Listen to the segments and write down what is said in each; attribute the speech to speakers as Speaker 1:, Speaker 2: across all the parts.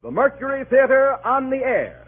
Speaker 1: The Mercury Theatre on the air.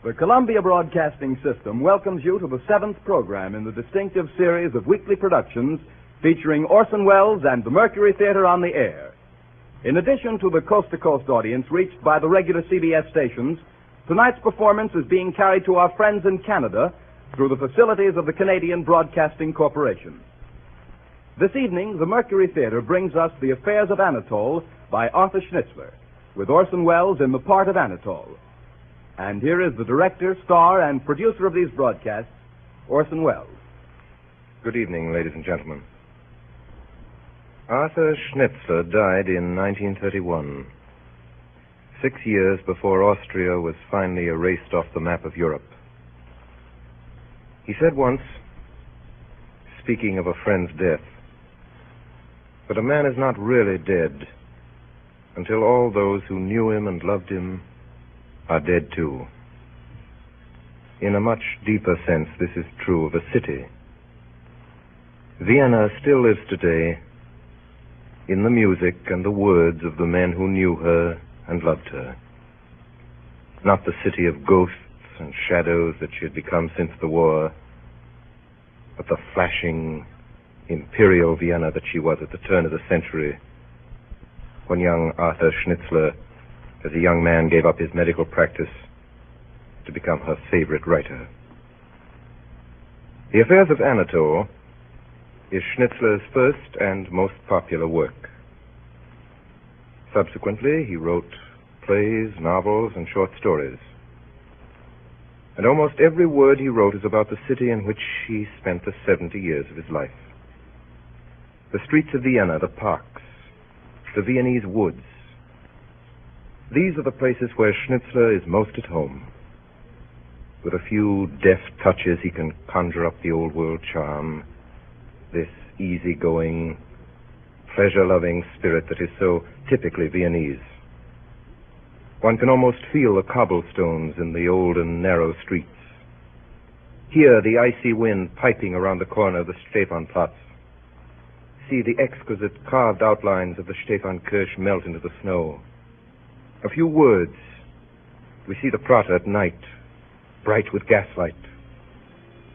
Speaker 1: The Columbia Broadcasting System welcomes you to the 7th program in the distinctive series of weekly productions featuring Orson Welles and the Mercury Theatre on the air. In addition to the coast-to-coast audience reached by the regular CBS stations, tonight's performance is being carried to our friends in Canada through the facilities of the Canadian Broadcasting Corporation. This evening, the Mercury Theatre brings us The Affairs of Anatole by Arthur Schnitzler, with Orson Welles in the part of Anatole. And here is the director, star, and producer of these broadcasts, Orson Welles.
Speaker 2: Good evening, ladies and gentlemen. Arthur Schnitzler died in 1931, 6 years before Austria was finally erased off the map of Europe. He said once, speaking of a friend's death, "But a man is not really dead until all those who knew him and loved him are dead too." In a much deeper sense, this is true of a city. Vienna still lives today in the music and the words of the men who knew her and loved her. Not the city of ghosts and shadows that she had become since the war, but the flashing, imperial Vienna that she was at the turn of the century, when young Arthur Schnitzler, as a young man, gave up his medical practice to become her favorite writer. The Affairs of Anatole is Schnitzler's first and most popular work. Subsequently, he wrote plays, novels, and short stories. And almost every word he wrote is about the city in which he spent the 70 years of his life. The streets of Vienna, the parks, the Viennese woods. These are the places where Schnitzler is most at home. With a few deft touches, he can conjure up the old world charm, this easygoing, pleasure-loving spirit that is so typically Viennese. One can almost feel the cobblestones in the old and narrow streets. Hear the icy wind piping around the corner of the Stephanplatz. See the exquisite carved outlines of the Stephankirche melt into the snow. A few words. We see the Prater at night, bright with gaslight.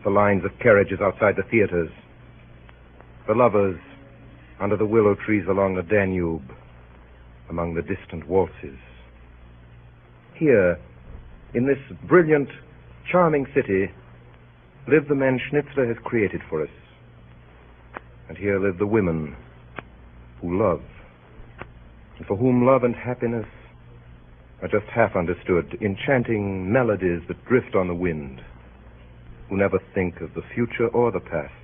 Speaker 2: The lines of carriages outside the theaters. The lovers under the willow trees along the Danube, among the distant waltzes. Here, in this brilliant, charming city, live the men Schnitzler has created for us. And here live the women who love, and for whom love and happiness are just half understood, enchanting melodies that drift on the wind, who never think of the future or the past,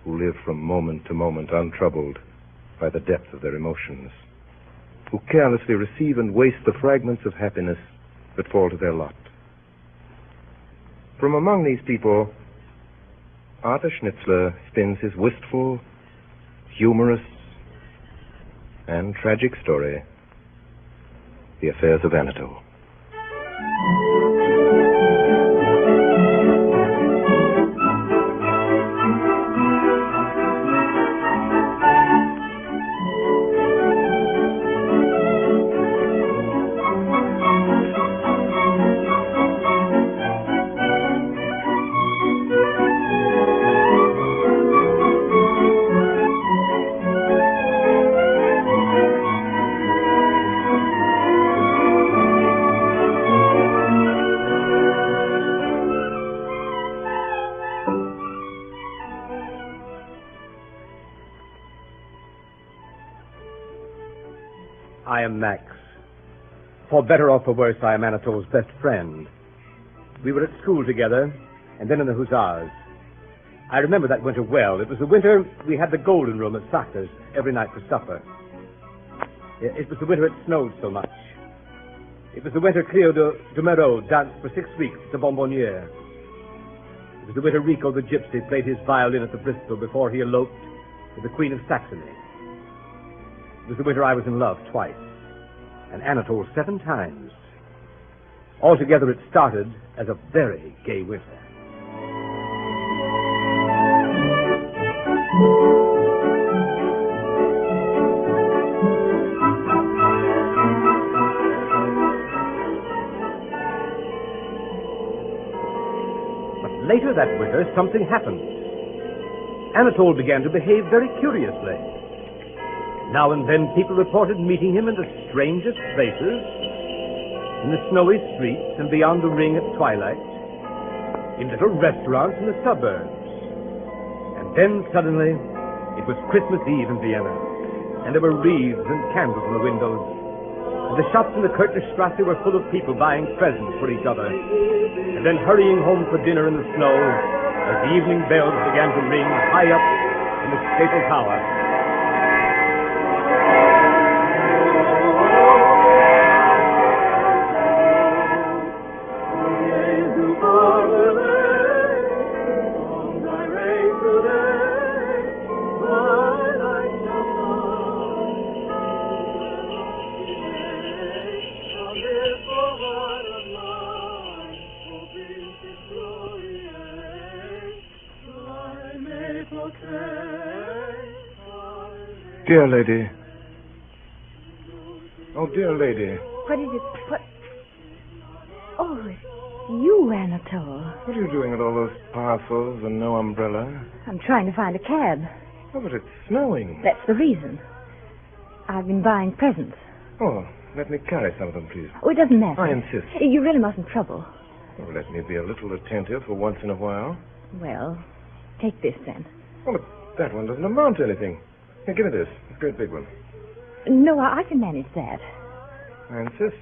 Speaker 2: who live from moment to moment untroubled by the depth of their emotions, who carelessly receive and waste the fragments of happiness that fall to their lot. From among these people, Arthur Schnitzler spins his wistful, humorous, and tragic story, The Affairs of Anatole.
Speaker 3: I am Max. For better or for worse, I am Anatole's best friend. We were at school together, and then in the Hussars. I remember that winter well. It was the winter we had the Golden Room at Sacre's every night for supper. It was the winter it snowed so much. It was the winter Cleo de Meraux danced for 6 weeks at the Bonbonniere. It was the winter Rico the Gypsy played his violin at the Bristol before he eloped with the Queen of Saxony. It was the winter I was in love twice, and Anatole 7 times. Altogether, it started as a very gay winter. But later that winter, something happened. Anatole began to behave very curiously. Now and then people reported meeting him in the strangest places, in the snowy streets and beyond the ring at twilight, in little restaurants in the suburbs. And then suddenly, it was Christmas Eve in Vienna, and there were wreaths and candles in the windows, and the shops in the Kürtnerstrasse were full of people buying presents for each other, and then hurrying home for dinner in the snow as the evening bells began to ring high up in the Staple Tower.
Speaker 2: Dear lady. Oh, dear lady.
Speaker 4: What is it? What? Oh, it's you, Anatole.
Speaker 2: What are you doing with all those parcels and no umbrella?
Speaker 4: I'm trying to find a cab.
Speaker 2: Oh, but it's snowing.
Speaker 4: That's the reason. I've been buying presents.
Speaker 2: Oh, let me carry some of them, please.
Speaker 4: Oh, it doesn't matter.
Speaker 2: I insist.
Speaker 4: You really mustn't trouble.
Speaker 2: Oh, let me be a little attentive for once in a while.
Speaker 4: Well, take this then.
Speaker 2: Oh, but that one doesn't amount to anything. Here, give me this. It's a great big one.
Speaker 4: No, I can manage that.
Speaker 2: I insist.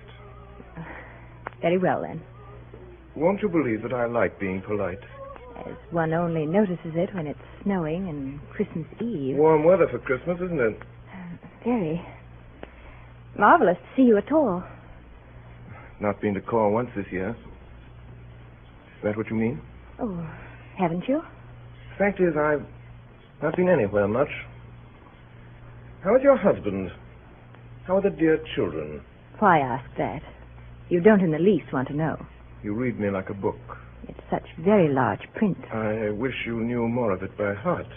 Speaker 4: Very well, then.
Speaker 2: Won't you believe that I like being polite?
Speaker 4: As one only notices it when it's snowing and Christmas Eve.
Speaker 2: Warm weather for Christmas, isn't it?
Speaker 4: Very. Marvelous to see you at all.
Speaker 2: Not been to call once this year. Is that what you mean?
Speaker 4: Oh, haven't you?
Speaker 2: Fact is, I've not been anywhere much. How is your husband? How are the dear children?
Speaker 4: Why ask that? You don't in the least want to know.
Speaker 2: You read me like a book.
Speaker 4: It's such very large print.
Speaker 2: I wish you knew more of it by heart.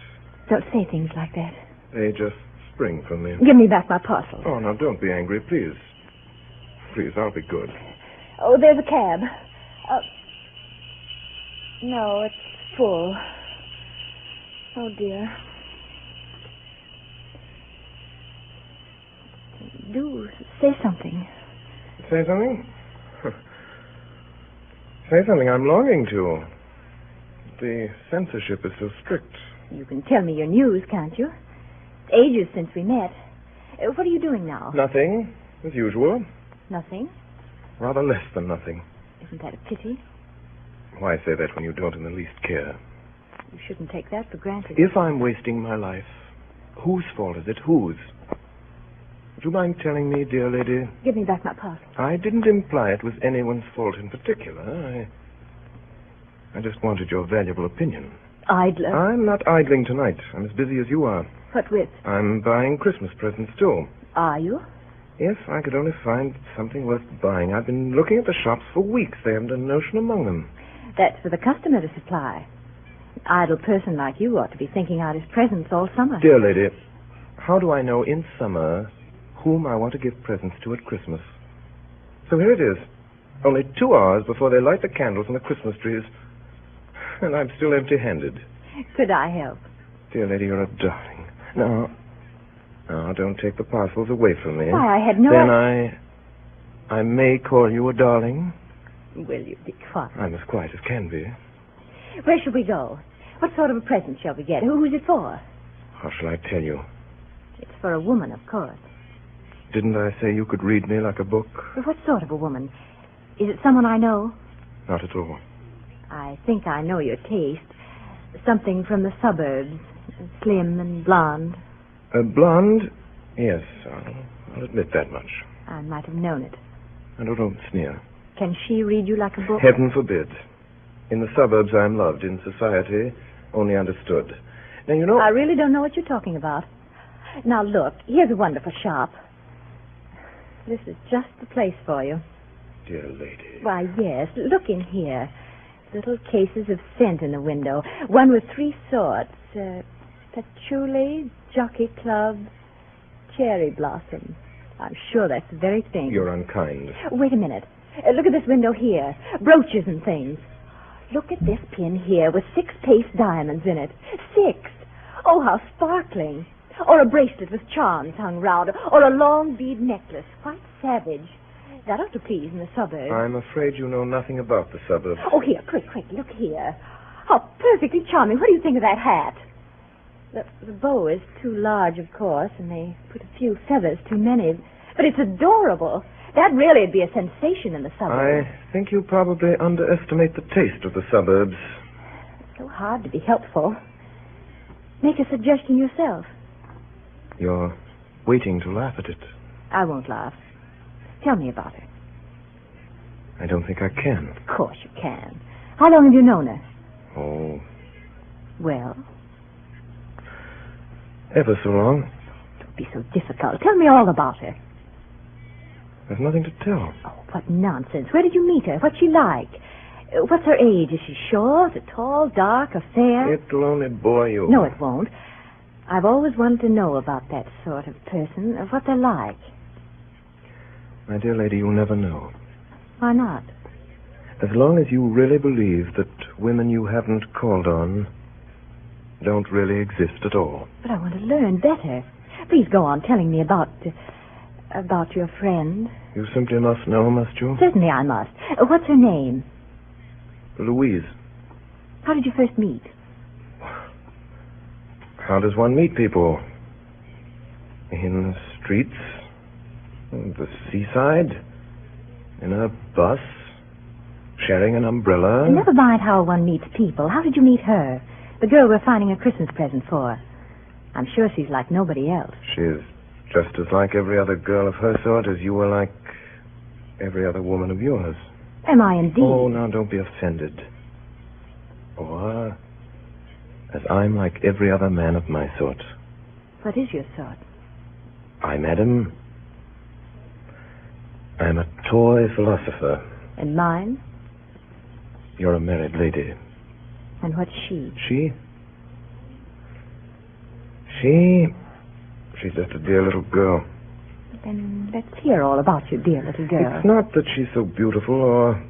Speaker 4: Don't say things like that.
Speaker 2: They just spring from me.
Speaker 4: Give me back my parcel.
Speaker 2: Oh, now, don't be angry, please. Please, I'll be good.
Speaker 4: Oh, there's a cab. No, it's full. Oh, dear. Do say something.
Speaker 2: Say something? Say something I'm longing to. The censorship is so strict.
Speaker 4: You can tell me your news, can't you? Ages since we met. What are you doing now?
Speaker 2: Nothing, as usual.
Speaker 4: Nothing?
Speaker 2: Rather less than nothing.
Speaker 4: Isn't that a pity?
Speaker 2: Why say that when you don't in the least care?
Speaker 4: You shouldn't take that for granted.
Speaker 2: If I'm wasting my life, whose fault is it? Whose? Would you mind telling me, dear lady?
Speaker 4: Give me back my parcel.
Speaker 2: I didn't imply it was anyone's fault in particular. I just wanted your valuable opinion.
Speaker 4: Idler.
Speaker 2: I'm not idling tonight. I'm as busy as you are.
Speaker 4: What with?
Speaker 2: I'm buying Christmas presents, too.
Speaker 4: Are you?
Speaker 2: If I could only find something worth buying. I've been looking at the shops for weeks. They haven't a notion among them.
Speaker 4: That's for the customer to supply. An idle person like you ought to be thinking out his presents all summer.
Speaker 2: Dear lady, how do I know in summer whom I want to give presents to at Christmas? So here it is. Only 2 hours before they light the candles and the Christmas trees. And I'm still empty-handed.
Speaker 4: Could I help?
Speaker 2: Dear lady, you're a darling. Now, don't take the parcels away from me.
Speaker 4: Why, I had no...
Speaker 2: Then I may call you a darling.
Speaker 4: Will you be quiet?
Speaker 2: I'm as quiet as can be.
Speaker 4: Where shall we go? What sort of a present shall we get? Who's it for?
Speaker 2: How shall I tell you?
Speaker 4: It's for a woman, of course.
Speaker 2: Didn't I say you could read me like a book?
Speaker 4: But what sort of a woman? Is it someone I know?
Speaker 2: Not at all.
Speaker 4: I think I know your taste. Something from the suburbs. Slim and blonde.
Speaker 2: Blonde? Yes, I'll admit that much.
Speaker 4: I might have known it.
Speaker 2: I don't sneer.
Speaker 4: Can she read you like a book?
Speaker 2: Heaven forbid. In the suburbs, I'm loved. In society, only understood. Now, you know...
Speaker 4: I really don't know what you're talking about. Now, look, here's a wonderful shop. This is just the place for you.
Speaker 2: Dear lady.
Speaker 4: Why, yes. Look in here. Little cases of scent in the window. One with 3 sorts. Patchouli, Jockey Club, Cherry Blossom. I'm sure that's the very thing.
Speaker 2: You're unkind.
Speaker 4: Wait a minute. Look at this window here. Brooches and things. Look at this pin here with 6 paste diamonds in it. 6. Oh, how sparkling. Or a bracelet with charms hung round. Or a long bead necklace. Quite savage. That ought to please in the suburbs.
Speaker 2: I'm afraid you know nothing about the suburbs.
Speaker 4: Oh, here, quick, look here. How perfectly charming. What do you think of that hat? The bow is too large, of course, and they put a few feathers too many. But it's adorable. That really would be a sensation in the suburbs.
Speaker 2: I think you probably underestimate the taste of the suburbs.
Speaker 4: It's so hard to be helpful. Make a suggestion yourself.
Speaker 2: You're waiting to laugh at it.
Speaker 4: I won't laugh. Tell me about her.
Speaker 2: I don't think I can.
Speaker 4: Of course you can. How long have you known her?
Speaker 2: Oh,
Speaker 4: Well,
Speaker 2: ever so long.
Speaker 4: don't be so difficult. Tell me all about her.
Speaker 2: There's nothing to tell.
Speaker 4: Oh, what nonsense. Where did you meet her? What's she like? What's her age? Is she short, or tall, dark, or fair?
Speaker 2: It'll only bore you.
Speaker 4: No, it won't. I've always wanted to know about that sort of person, of what they're like.
Speaker 2: My dear lady, you'll never know.
Speaker 4: Why not?
Speaker 2: As long as you really believe that women you haven't called on don't really exist at all.
Speaker 4: But I want to learn better. Please go on telling me about your friend.
Speaker 2: You simply must know, must you?
Speaker 4: Certainly I must. What's her name?
Speaker 2: Louise.
Speaker 4: How did you first meet?
Speaker 2: How does one meet people? In the streets? The seaside? In a bus? Sharing an umbrella?
Speaker 4: Never mind how one meets people. How did you meet her? The girl we're finding a Christmas present for. I'm sure she's like nobody else.
Speaker 2: She's just as like every other girl of her sort as you were like every other woman of yours.
Speaker 4: Am I indeed?
Speaker 2: Oh, now don't be offended. Or as I'm like every other man of my sort.
Speaker 4: What is your sort?
Speaker 2: I, madam, I'm a toy philosopher.
Speaker 4: And mine?
Speaker 2: You're a married lady.
Speaker 4: And what's she?
Speaker 2: She's just a dear little girl.
Speaker 4: Then let's hear all about your dear little girl.
Speaker 2: It's not that she's so beautiful or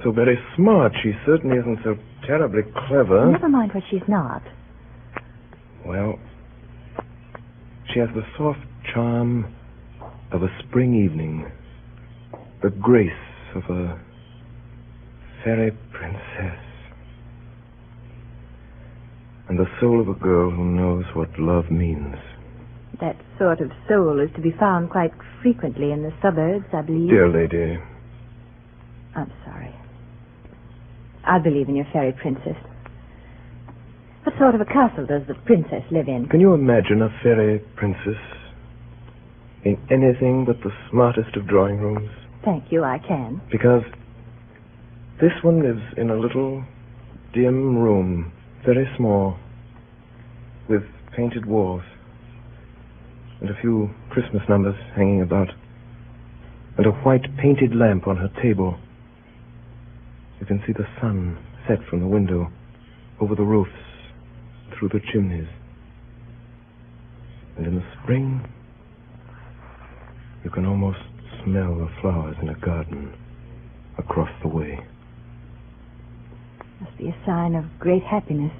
Speaker 2: so very smart. She certainly isn't so terribly clever.
Speaker 4: Never mind what she's not.
Speaker 2: Well, she has the soft charm of a spring evening, the grace of a fairy princess, and the soul of a girl who knows what love means.
Speaker 4: That sort of soul is to be found quite frequently in the suburbs, I believe.
Speaker 2: Dear lady.
Speaker 4: I'm sorry. I believe in your fairy princess. What sort of a castle does the princess live in?
Speaker 2: Can you imagine a fairy princess in anything but the smartest of drawing rooms?
Speaker 4: Thank you, I can.
Speaker 2: Because this one lives in a little dim room, very small, with painted walls, and a few Christmas numbers hanging about, and a white painted lamp on her table. You can see the sun set from the window, over the roofs, through the chimneys. And in the spring, you can almost smell the flowers in a garden across the way.
Speaker 4: Must be a sign of great happiness,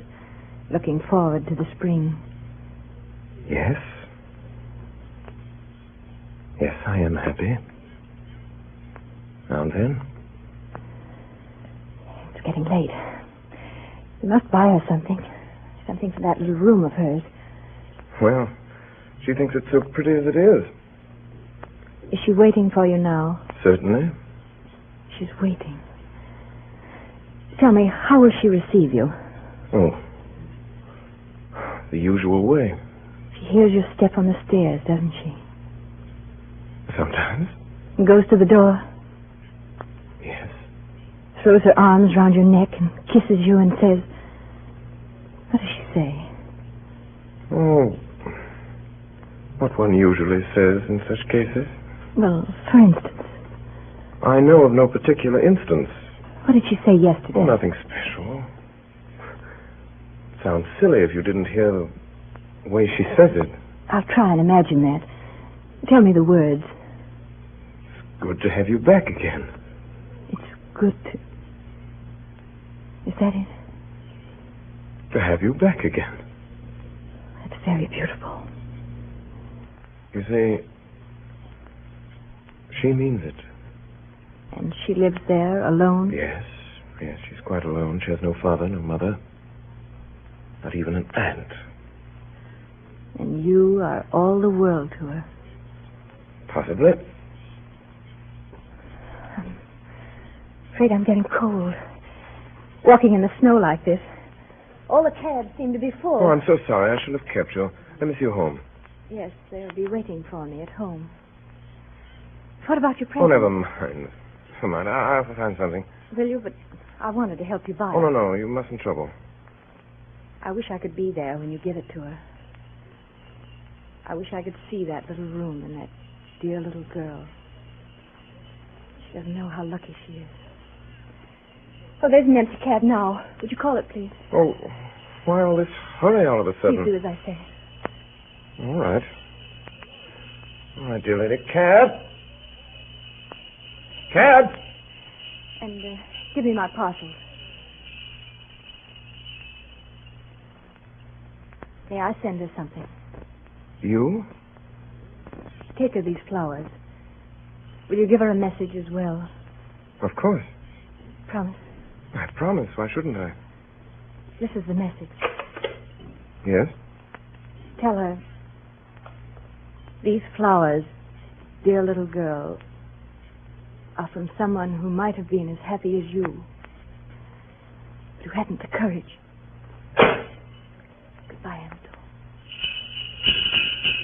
Speaker 4: looking forward to the spring.
Speaker 2: Yes. Yes, I am happy. Now and then.
Speaker 4: It's getting late. We must buy her something. Something for that little room of hers.
Speaker 2: Well, she thinks it's so pretty as it is.
Speaker 4: Is she waiting for you now?
Speaker 2: Certainly.
Speaker 4: She's waiting. Tell me, how will she receive you?
Speaker 2: Oh. The usual way.
Speaker 4: She hears your step on the stairs, doesn't she?
Speaker 2: Sometimes.
Speaker 4: And goes to the door.
Speaker 2: Yes.
Speaker 4: Throws her arms round your neck and kisses you and says... What does she say?
Speaker 2: Oh. What one usually says in such cases.
Speaker 4: Well, for instance.
Speaker 2: I know of no particular instance.
Speaker 4: What did she say yesterday?
Speaker 2: Oh, nothing special. It sounds silly if you didn't hear the way she says it.
Speaker 4: I'll try and imagine that. Tell me the words.
Speaker 2: It's good to have you back again.
Speaker 4: It's good to... Is that it?
Speaker 2: To have you back again.
Speaker 4: That's very beautiful.
Speaker 2: You see, she means it.
Speaker 4: And she lives there alone?
Speaker 2: Yes, she's quite alone. She has no father, no mother. Not even an aunt.
Speaker 4: And you are all the world to her.
Speaker 2: Possibly.
Speaker 4: I'm afraid I'm getting cold. Walking in the snow like this. All the cabs seem to be full.
Speaker 2: Oh, I'm so sorry. I should have kept you. Let me see you home.
Speaker 4: Yes, they'll be waiting for me at home. What about your present?
Speaker 2: Oh, never mind. Never mind. I'll find something.
Speaker 4: Will you? But I wanted to help you buy
Speaker 2: Oh,
Speaker 4: it.
Speaker 2: no. You mustn't trouble.
Speaker 4: I wish I could be there when you give it to her. I wish I could see that little room and that dear little girl. She doesn't know how lucky she is. Oh, there's an empty cab now. Would you call it, please?
Speaker 2: Oh, why all this hurry all of a sudden?
Speaker 4: Please do as I say.
Speaker 2: All right. All right, dear lady. Cab! Cab!
Speaker 4: And give me my parcels. May I send her something?
Speaker 2: You?
Speaker 4: Take her these flowers. Will you give her a message as well?
Speaker 2: Of course.
Speaker 4: Promise.
Speaker 2: I promise. Why shouldn't I?
Speaker 4: This is the message.
Speaker 2: Yes?
Speaker 4: Tell her, these flowers, dear little girl, are from someone who might have been as happy as you, but who hadn't the courage. Goodbye, Anatole.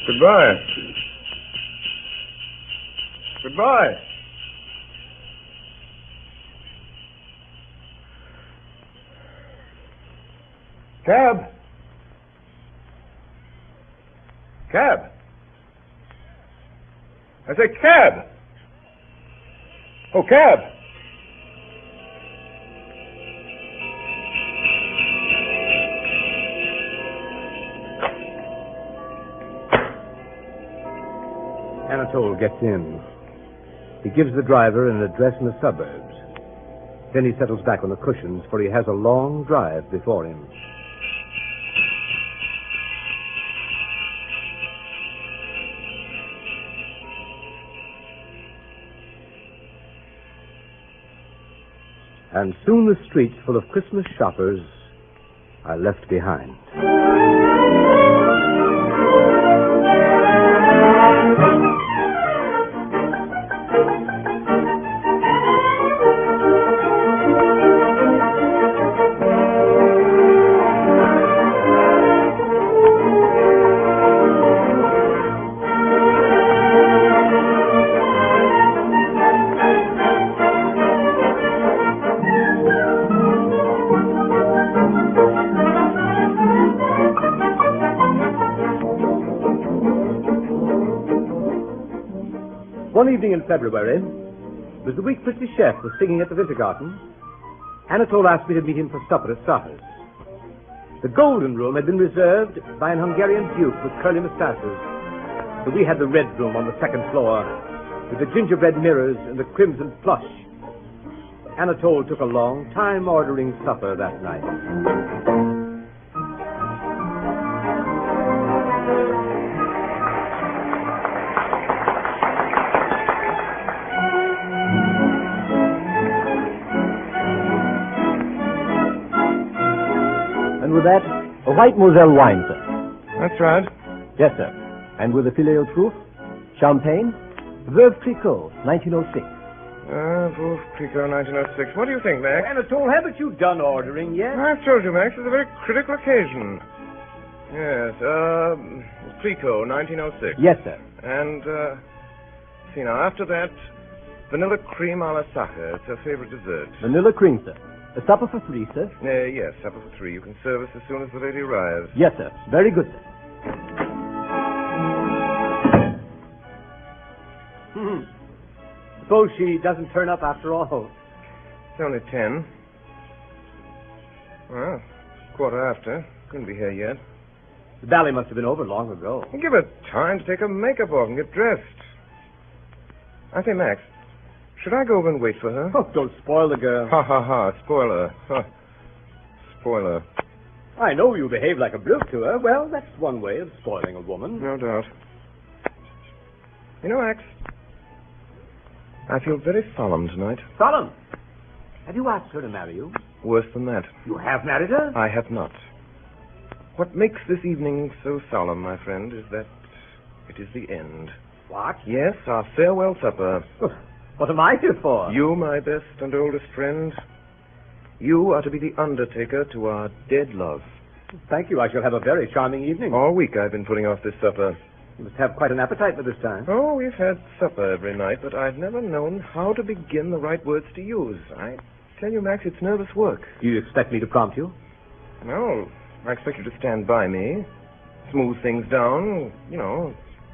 Speaker 2: Goodbye. Goodbye. Cab. Cab. I say cab. Oh, cab.
Speaker 3: Anatole gets in. He gives the driver an address in the suburbs. Then he settles back on the cushions, for he has a long drive before him. And soon the streets full of Christmas shoppers are left behind. One evening in February, it was the week Fritzy Chef was singing at the Winter Garden. Anatole asked me to meet him for supper at Sartor's. The Golden Room had been reserved by an Hungarian duke with curly mustaches, but we had the Red Room on the second floor, with the gingerbread mirrors and the crimson plush. Anatole took a long time ordering supper that night. And with that, a white Moselle wine, sir.
Speaker 2: That's right.
Speaker 3: Yes, sir. And with a filet au truffe, champagne. Veuve Clicquot, 1906.
Speaker 2: Wolf Pico, 1906. What do you think, Max?
Speaker 3: Anatole, haven't you done ordering yet?
Speaker 2: I've told you, Max, it's a very critical occasion. Yes, Pico, 1906.
Speaker 3: Yes, sir.
Speaker 2: And, see now, after that, vanilla cream a la Sacher. It's her favorite dessert.
Speaker 3: Vanilla cream, sir. A supper for 3, sir.
Speaker 2: Yes, supper for 3. You can serve us as soon as the lady arrives.
Speaker 3: Yes, sir. Very good, sir. Suppose she doesn't turn up after all.
Speaker 2: It's only 10. Well, quarter after. Couldn't be here yet.
Speaker 3: The ballet must have been over long ago.
Speaker 2: Give her time to take her makeup off and get dressed. I say, Max, should I go over and wait for her?
Speaker 3: Oh, don't spoil the girl.
Speaker 2: Ha, ha, ha. Spoiler. Huh. Spoiler.
Speaker 3: I know you behave like a brute to her. Well, that's one way of spoiling a woman.
Speaker 2: No doubt. You know, Max, I feel very solemn tonight.
Speaker 3: Solemn. Have you asked her to marry you?
Speaker 2: Worse than that.
Speaker 3: You have married her?
Speaker 2: I have not. What makes this evening so solemn, my friend, is that it is the end.
Speaker 3: What?
Speaker 2: Yes, our farewell supper.
Speaker 3: What am I here for?
Speaker 2: You, my best and oldest friend, you are to be the undertaker to our dead love.
Speaker 3: Thank you. I shall have a very charming evening.
Speaker 2: All week I've been putting off this supper.
Speaker 3: You must have quite an appetite for this time.
Speaker 2: Oh, we've had supper every night, but I've never known how to begin the right words to use. I tell you, Max, it's nervous work.
Speaker 3: Do you expect me to prompt you?
Speaker 2: No, I expect you to stand by me, smooth things down,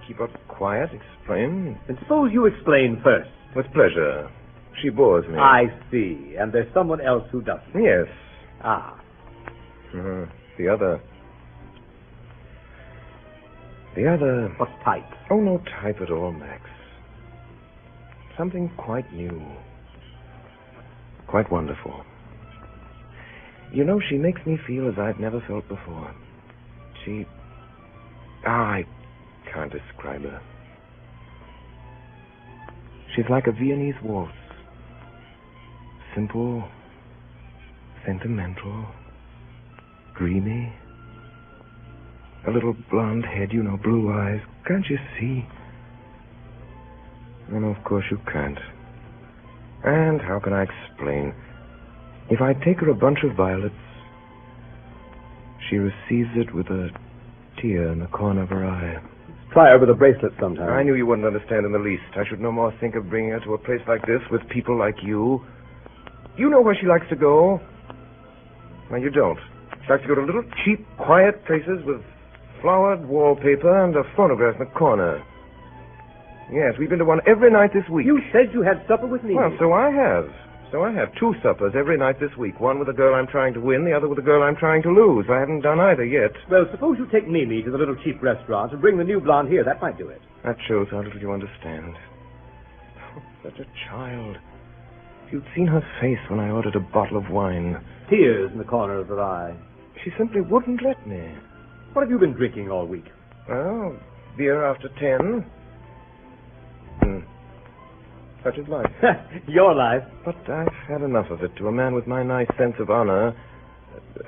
Speaker 2: keep up quiet, explain.
Speaker 3: And suppose you explain first.
Speaker 2: With pleasure. She bores me.
Speaker 3: I see. And there's someone else who doesn't.
Speaker 2: Yes.
Speaker 3: Ah.
Speaker 2: The other.
Speaker 3: What type?
Speaker 2: Oh, no type at all, Max. Something quite new. Quite wonderful. She makes me feel as I've never felt before. I can't describe her. She's like a Viennese waltz. Simple, sentimental, dreamy. A little blonde head, blue eyes. Can't you see? Oh, no, of course you can't. And how can I explain? If I take her a bunch of violets, she receives it with a tear in the corner of her eye.
Speaker 3: Try her with a bracelet sometime.
Speaker 2: I knew you wouldn't understand in the least. I should no more think of bringing her to a place like this with people like you. You know where she likes to go? No, you don't. She likes to go to little, cheap, quiet places with flowered wallpaper and a phonograph in the corner. Yes, we've been to one every night this week.
Speaker 3: You said you had supper with me.
Speaker 2: Well, so I have. So I have 2 suppers every night this week. One with a girl I'm trying to win, the other with a girl I'm trying to lose. I haven't done either yet.
Speaker 3: Well, suppose you take Mimi to the little cheap restaurant and bring the new blonde here. That might do it.
Speaker 2: That shows how little you understand. Oh, such a child. If you'd seen her face when I ordered a bottle of wine.
Speaker 3: Tears in the corner of her eye.
Speaker 2: She simply wouldn't let me.
Speaker 3: What have you been drinking all week?
Speaker 2: Well, beer after 10. Such is life.
Speaker 3: Your life.
Speaker 2: But I've had enough of it. To a man with my nice sense of honor.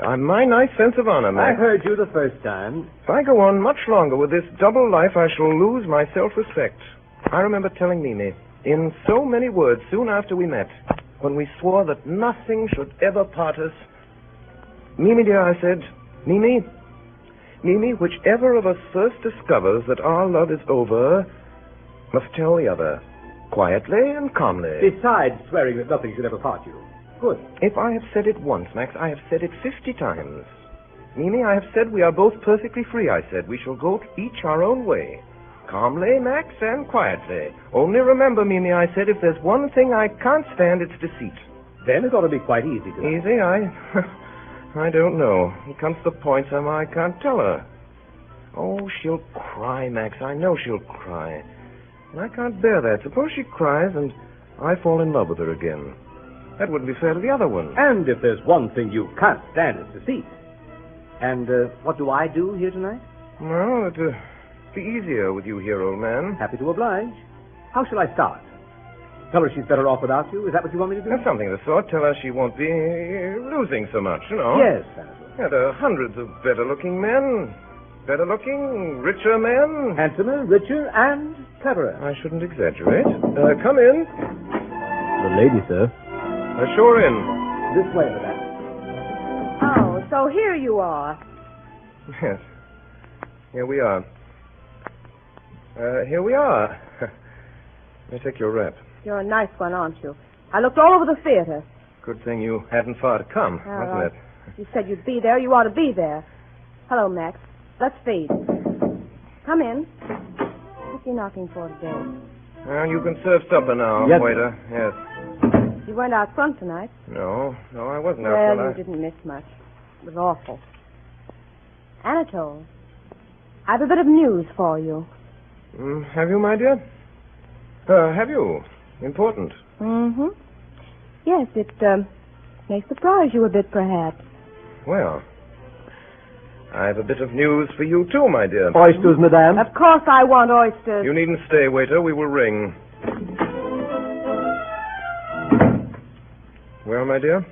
Speaker 2: My nice sense of honor, Max.
Speaker 3: I heard you the first time.
Speaker 2: If I go on much longer with this double life, I shall lose my self-respect. I remember telling Mimi, in so many words, soon after we met, when we swore that nothing should ever part us. Mimi, dear, I said, Mimi, whichever of us first discovers that our love is over, must tell the other. Quietly and calmly.
Speaker 3: Besides swearing that nothing should ever part you. Good.
Speaker 2: If I have said it once, Max, I have said it 50 times. Mimi, I have said we are both perfectly free, I said. We shall go each our own way. Calmly, Max, and quietly. Only remember, Mimi, I said, if there's one thing I can't stand, it's deceit.
Speaker 3: Then it ought to be quite easy to...
Speaker 2: Easy? I don't know. It comes to the point somehow I can't tell her. Oh, she'll cry, Max. I know she'll cry. And I can't bear that. Suppose she cries and I fall in love with her again. That wouldn't be fair to the other one.
Speaker 3: And if there's one thing you can't stand, it's deceit. And what do I do here tonight?
Speaker 2: Well, it'd be easier with you here, old man.
Speaker 3: Happy to oblige. How shall I start? Tell her she's better off without you? Is that what you want me to do?
Speaker 2: That's something of the sort. Tell her she won't be losing so much,
Speaker 3: Yes, Senator.
Speaker 2: Yeah, there are hundreds of better-looking men. Better looking, richer men?
Speaker 3: Handsomer, richer, and cleverer.
Speaker 2: I shouldn't exaggerate. Come in.
Speaker 3: The lady, sir.
Speaker 2: Sure in.
Speaker 3: This way, madam.
Speaker 5: Oh, so here you are.
Speaker 2: Yes. Here we are. Here we are. Let me take your wrap.
Speaker 5: You're a nice one, aren't you? I looked all over the theater.
Speaker 2: Good thing you hadn't far to come, wasn't it?
Speaker 5: You said you'd be there. You ought to be there. Hello, Max. Let's feed. Come in. What's he knocking for today?
Speaker 2: Well, you can serve supper now,
Speaker 3: Yes,
Speaker 2: waiter. Yes.
Speaker 5: You weren't out front tonight.
Speaker 2: No, I wasn't out
Speaker 5: Well,
Speaker 2: front.
Speaker 5: you didn't miss much. It was awful. Anatole, I've a bit of news for you.
Speaker 2: Have you, my dear? Have you? Important.
Speaker 5: Mm-hmm. Yes, it may surprise you a bit, perhaps.
Speaker 2: Well, I have a bit of news for you, too, my dear.
Speaker 3: Oysters, madame.
Speaker 5: Of course I want oysters.
Speaker 2: You needn't stay, waiter. We will ring. Well, my dear?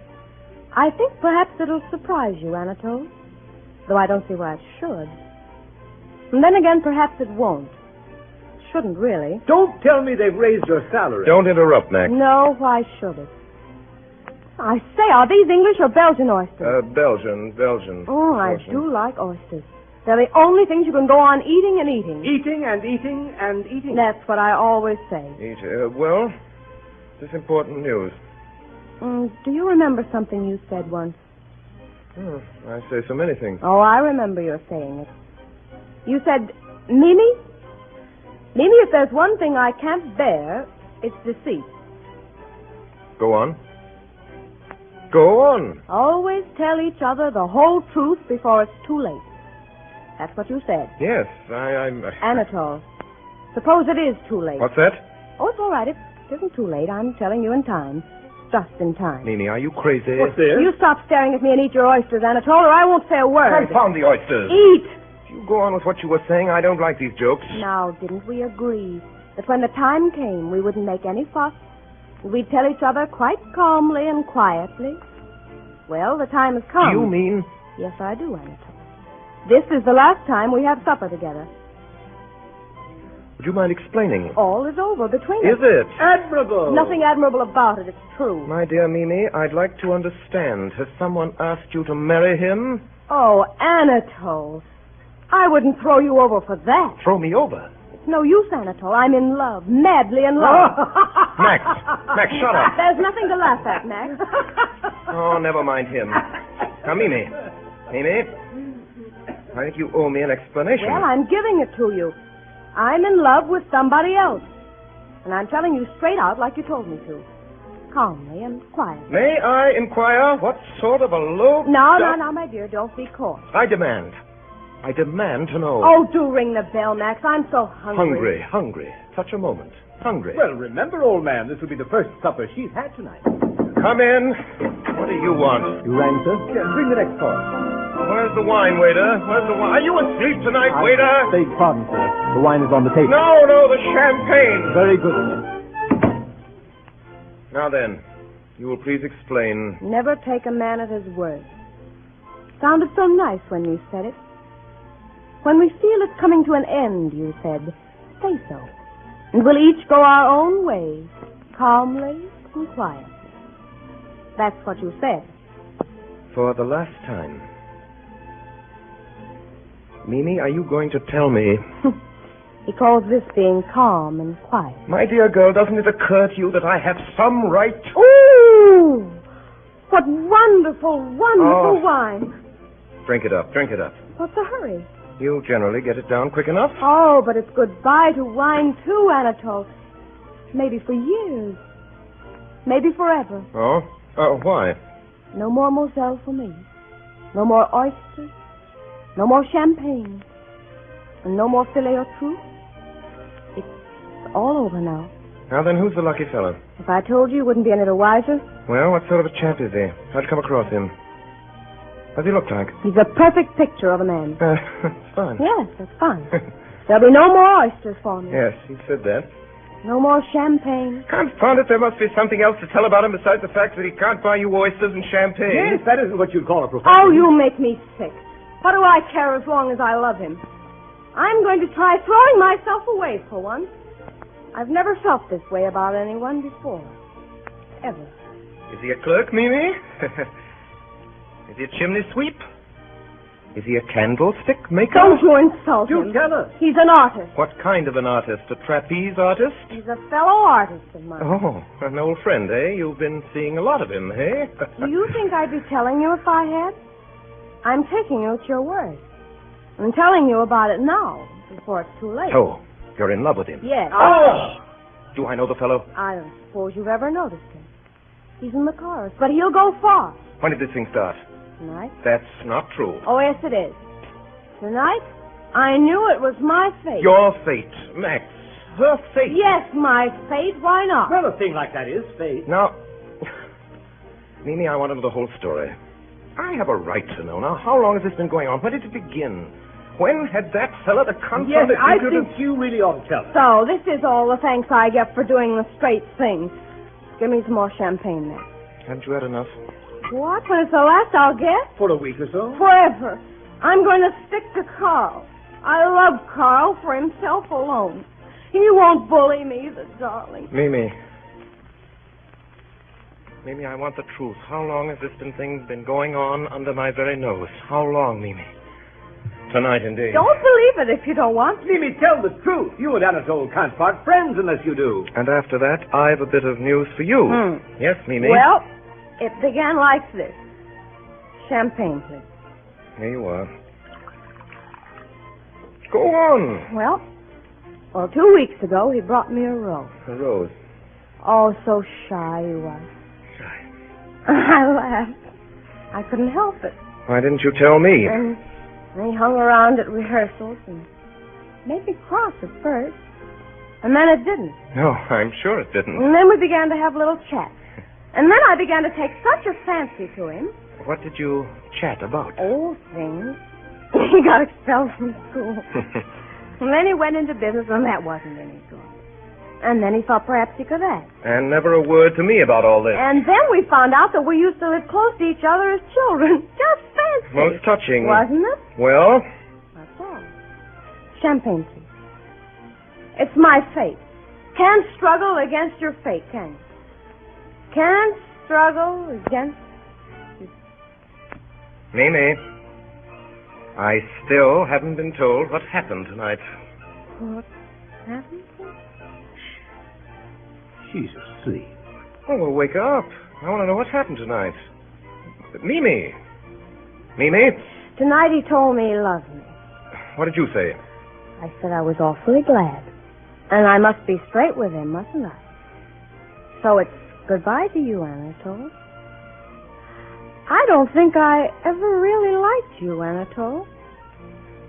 Speaker 5: I think perhaps it'll surprise you, Anatole. Though I don't see why it should. And then again, perhaps it won't. Shouldn't, really.
Speaker 3: Don't tell me they've raised your salary.
Speaker 2: Don't interrupt, Max.
Speaker 5: No, why should it? I say, are these English or Belgian oysters?
Speaker 2: Belgian.
Speaker 5: Oh, I
Speaker 2: Belgian.
Speaker 5: do like oysters. They're the only things you can go on eating and eating.
Speaker 3: Eating and eating and eating.
Speaker 5: That's what I always say.
Speaker 2: Well, this important news.
Speaker 5: Do you remember something you said once?
Speaker 2: I say so many things.
Speaker 5: Oh, I remember your saying it. You said, Mimi, if there's one thing I can't bear, it's deceit.
Speaker 2: Go on. Go on.
Speaker 5: Always tell each other the whole truth before it's too late. That's what you said.
Speaker 2: Yes, I'm...
Speaker 5: Anatole, suppose it is too late.
Speaker 2: What's that?
Speaker 5: Oh, it's all right. It isn't too late. I'm telling you in time. Just in time.
Speaker 2: Mimi, are you crazy?
Speaker 3: What's this?
Speaker 5: You stop staring at me and eat your oysters, Anatole, or I won't say a word.
Speaker 2: Confound the oysters.
Speaker 5: Eat!
Speaker 2: If you go on with what you were saying, I don't like these jokes.
Speaker 5: Now, didn't we agree that when the time came, we wouldn't make any fuss? We'd tell each other quite calmly and quietly. Well, the time has come.
Speaker 2: Do you mean...
Speaker 5: Yes, I do, Anatole. This is the last time we have supper together.
Speaker 2: Would you mind explaining?
Speaker 5: All is over between
Speaker 2: Is
Speaker 5: us.
Speaker 2: it?
Speaker 3: Admirable.
Speaker 5: Nothing admirable about it. It's true.
Speaker 2: My dear Mimi, I'd like to understand. Has someone asked you to marry him?
Speaker 5: Oh, Anatole. I wouldn't throw you over for that.
Speaker 2: Throw me over.
Speaker 5: It's no use, Anatole. I'm in love. Madly in love.
Speaker 2: Max, shut up.
Speaker 5: There's nothing to laugh at, Max.
Speaker 2: Oh, never mind him. Now, Mimi, I think you owe me an explanation.
Speaker 5: Well, I'm giving it to you. I'm in love with somebody else. And I'm telling you straight out like you told me to. Calmly and quietly.
Speaker 2: May I inquire what sort of a low...
Speaker 5: No, my dear, don't be coarse.
Speaker 2: I demand to know.
Speaker 5: Oh, do ring the bell, Max. I'm so hungry.
Speaker 2: Hungry. Such a moment. Hungry.
Speaker 3: Well, remember, old man, this will be the first supper she's had tonight.
Speaker 2: Come in. What do you want?
Speaker 3: You rang, sir? Yes, bring the next course.
Speaker 2: Where's the wine, waiter? Where's the wine? Are you asleep tonight, waiter?
Speaker 3: Beg pardon, sir. The wine is on the table.
Speaker 2: No, the champagne.
Speaker 3: Very good, sir.
Speaker 2: Now then, you will please explain.
Speaker 5: Never take a man at his word. Sounded so nice when you said it. When we feel it's coming to an end, you said, say so. And we'll each go our own way, calmly and quietly. That's what you said.
Speaker 2: For the last time. Mimi, are you going to tell me?
Speaker 5: He calls this being calm and quiet.
Speaker 2: My dear girl, doesn't it occur to you that I have some right?
Speaker 5: Ooh! What wonderful wine.
Speaker 2: Drink it up.
Speaker 5: What's the hurry?
Speaker 2: You generally get it down quick enough.
Speaker 5: Oh, but it's goodbye to wine too, Anatole. Maybe for years. Maybe forever.
Speaker 2: Oh? Why?
Speaker 5: No more Moselle for me. No more oysters. No more champagne. And no more filet au trou. It's all over now.
Speaker 2: Now then, who's the lucky fellow?
Speaker 5: If I told you, you wouldn't be any the wiser.
Speaker 2: Well, what sort of a chap is he? How'd you come across him? What does he look like?
Speaker 5: He's a perfect picture of a man.
Speaker 2: It's fine.
Speaker 5: Yes, that's fine. There'll be no more oysters for me.
Speaker 2: Yes, he said that.
Speaker 5: No more champagne.
Speaker 2: Confound it, there must be something else to tell about him besides the fact that he can't buy you oysters and champagne.
Speaker 3: Yes, that isn't what you'd call a profession.
Speaker 5: Oh, you make me sick. What do I care as long as I love him? I'm going to try throwing myself away for once. I've never felt this way about anyone before. Ever.
Speaker 2: Is he a clerk, Mimi? Is he a chimney sweep? Is he a candlestick maker?
Speaker 5: Don't you insult him.
Speaker 3: You tell us.
Speaker 5: He's an artist.
Speaker 2: What kind of an artist? A trapeze artist?
Speaker 5: He's a fellow artist of mine.
Speaker 2: Oh, an old friend, eh? You've been seeing a lot of him, eh?
Speaker 5: Do you think I'd be telling you if I had? I'm taking you at your word. I'm telling you about it now, before it's too late.
Speaker 2: So, you're in love with him?
Speaker 5: Yes.
Speaker 2: Oh! Do I know the fellow?
Speaker 5: I don't suppose you've ever noticed him. He's in the chorus, but he'll go far.
Speaker 2: When did this thing start?
Speaker 5: Tonight?
Speaker 2: That's not true.
Speaker 5: Oh, yes, it is. Tonight, I knew it was my fate.
Speaker 2: Your fate, Max. Her fate.
Speaker 5: Yes, my fate. Why not?
Speaker 3: Well, a thing like that is fate.
Speaker 2: Now, Mimi, I want to know the whole story. I have a right to know. Now, how long has this been going on? When did it begin? When had that fella the
Speaker 3: Yes,
Speaker 2: confounded
Speaker 3: I
Speaker 2: impudence...
Speaker 3: think you really ought to tell us.
Speaker 5: So, this is all the thanks I get for doing the straight thing. Give me some more champagne there.
Speaker 2: Haven't you had enough?
Speaker 5: What? When it's the last I'll get?
Speaker 3: For a week or so.
Speaker 5: Forever. I'm going to stick to Carl. I love Carl for himself alone. He won't bully me, the darling.
Speaker 2: Mimi, I want the truth. How long has this thing been going on under my very nose? How long, Mimi? Tonight, indeed.
Speaker 5: Don't believe it if you don't want to.
Speaker 3: Mimi, tell the truth. You and Anatole can't part friends unless you do.
Speaker 2: And after that, I've a bit of news for you. Yes, Mimi?
Speaker 5: Well, it began like this. Champagne, please.
Speaker 2: Here you are. Go on.
Speaker 5: Well, 2 weeks ago, he brought me a rose.
Speaker 2: A rose.
Speaker 5: Oh, so shy he was.
Speaker 2: Shy.
Speaker 5: I laughed. I couldn't help it.
Speaker 2: Why didn't you tell me?
Speaker 5: And he hung around at rehearsals and made me cross at first. And then it didn't.
Speaker 2: No, I'm sure it didn't.
Speaker 5: And then we began to have little chats. And then I began to take such a fancy to him.
Speaker 2: What did you chat about?
Speaker 5: Old things. He got expelled from school. And then he went into business, and that wasn't any good. And then he thought perhaps he could act.
Speaker 2: And never a word to me about all this.
Speaker 5: And then we found out that we used to live close to each other as children. Just fancy.
Speaker 2: Most touching.
Speaker 5: Wasn't it?
Speaker 2: Well?
Speaker 5: That's all. Champagne, please. It's my fate. Can't struggle against your fate, can you? Can't struggle against...
Speaker 2: Mimi, I still haven't been told what happened tonight.
Speaker 5: What happened?
Speaker 3: She's asleep.
Speaker 2: Oh, well, wake up. I want to know what happened tonight. Mimi. Mimi?
Speaker 5: Tonight he told me he loved me.
Speaker 2: What did you say?
Speaker 5: I said I was awfully glad. And I must be straight with him, mustn't I? So it's goodbye to you, Anatole. I don't think I ever really liked you, Anatole.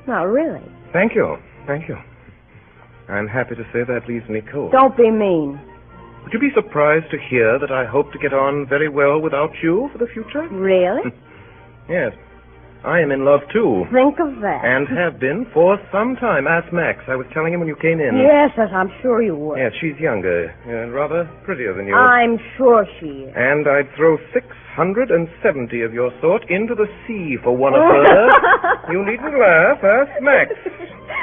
Speaker 5: Not really.
Speaker 2: Thank you. Thank you. I'm happy to say that leaves me cold.
Speaker 5: Don't be mean.
Speaker 2: Would you be surprised to hear that I hope to get on very well without you for the future?
Speaker 5: Really?
Speaker 2: Yes. I am in love, too.
Speaker 5: Think of that.
Speaker 2: And have been for some time. Ask Max. I was telling him when you came in.
Speaker 5: Yes, I'm sure you would.
Speaker 2: Yes, she's younger and rather prettier than you.
Speaker 5: I'm sure she is.
Speaker 2: And I'd throw 670 of your sort into the sea for one of her. You needn't laugh. Ask Max.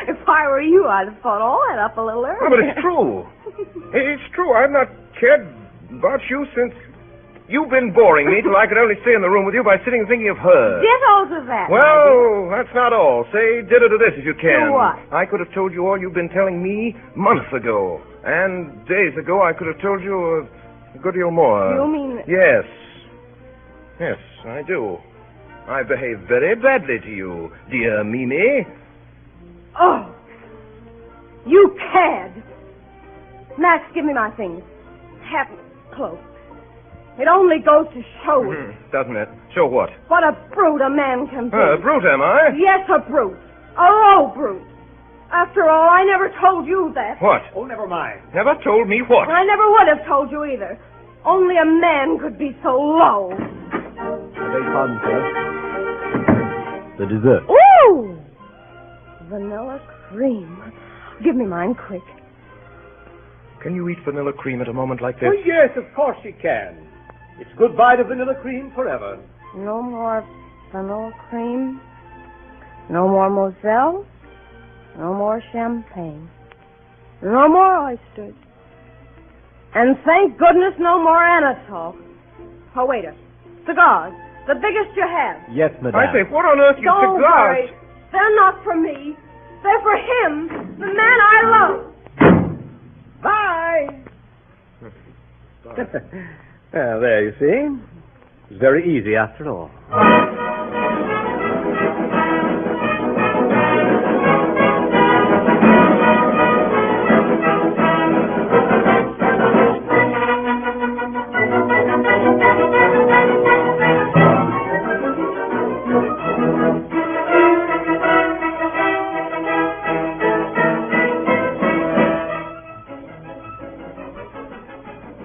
Speaker 5: If I were you, I'd have thought all that up a little earlier.
Speaker 2: Oh, but it's true. It's true. I've not cared about you since you've been boring me till I could only stay in the room with you by sitting and thinking of her.
Speaker 5: Ditto to that.
Speaker 2: Well, that's not all. Say ditto to this if you can.
Speaker 5: To what?
Speaker 2: I could have told you all you've been telling me months ago. And days ago I could have told you a good deal more.
Speaker 5: You mean...
Speaker 2: Yes. Yes, I do. I behave very badly to you, dear Mimi.
Speaker 5: Oh! You cad! Max, give me my things. Hat, cloak. It only goes to show it.
Speaker 2: Doesn't it? Show what?
Speaker 5: What a brute a man can be.
Speaker 2: A brute, am I?
Speaker 5: Yes, a brute. A low brute. After all, I never told you that.
Speaker 2: What?
Speaker 3: Oh, never mind.
Speaker 2: Never told me what?
Speaker 5: I never would have told you either. Only a man could be so low.
Speaker 3: Beg pardon, sir. The dessert.
Speaker 5: Ooh! Vanilla cream. Give me mine quick.
Speaker 2: Can you eat vanilla cream at a moment like this?
Speaker 3: Oh, yes, of course she can. It's goodbye to vanilla cream forever.
Speaker 5: No more vanilla cream. No more Moselle. No more champagne. No more oysters. And thank goodness no more Anatole. Oh, waiter. Cigars. The biggest you have.
Speaker 3: Yes, madame.
Speaker 2: I say, what on earth, you
Speaker 5: Don't
Speaker 2: cigars?
Speaker 5: worry. They're not for me. They're for him, the man I love.
Speaker 3: Bye. Well, there you see. It's very easy after all.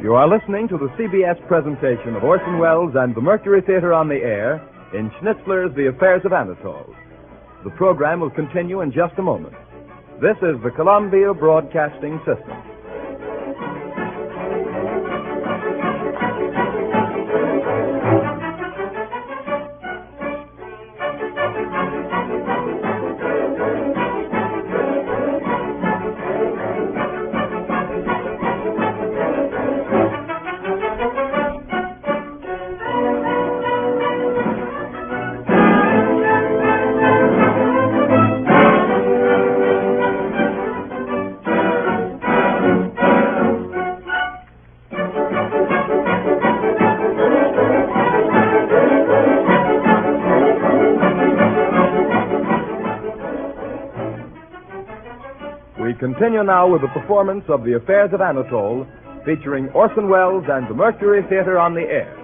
Speaker 1: You are listening to the CBS presentation of Orson Welles and the Mercury Theatre on the Air in Schnitzler's The Affairs of Anatole. The program will continue in just a moment. This is the Columbia Broadcasting System. We continue now with the performance of The Affairs of Anatole, featuring Orson Welles and the Mercury Theatre on the Air.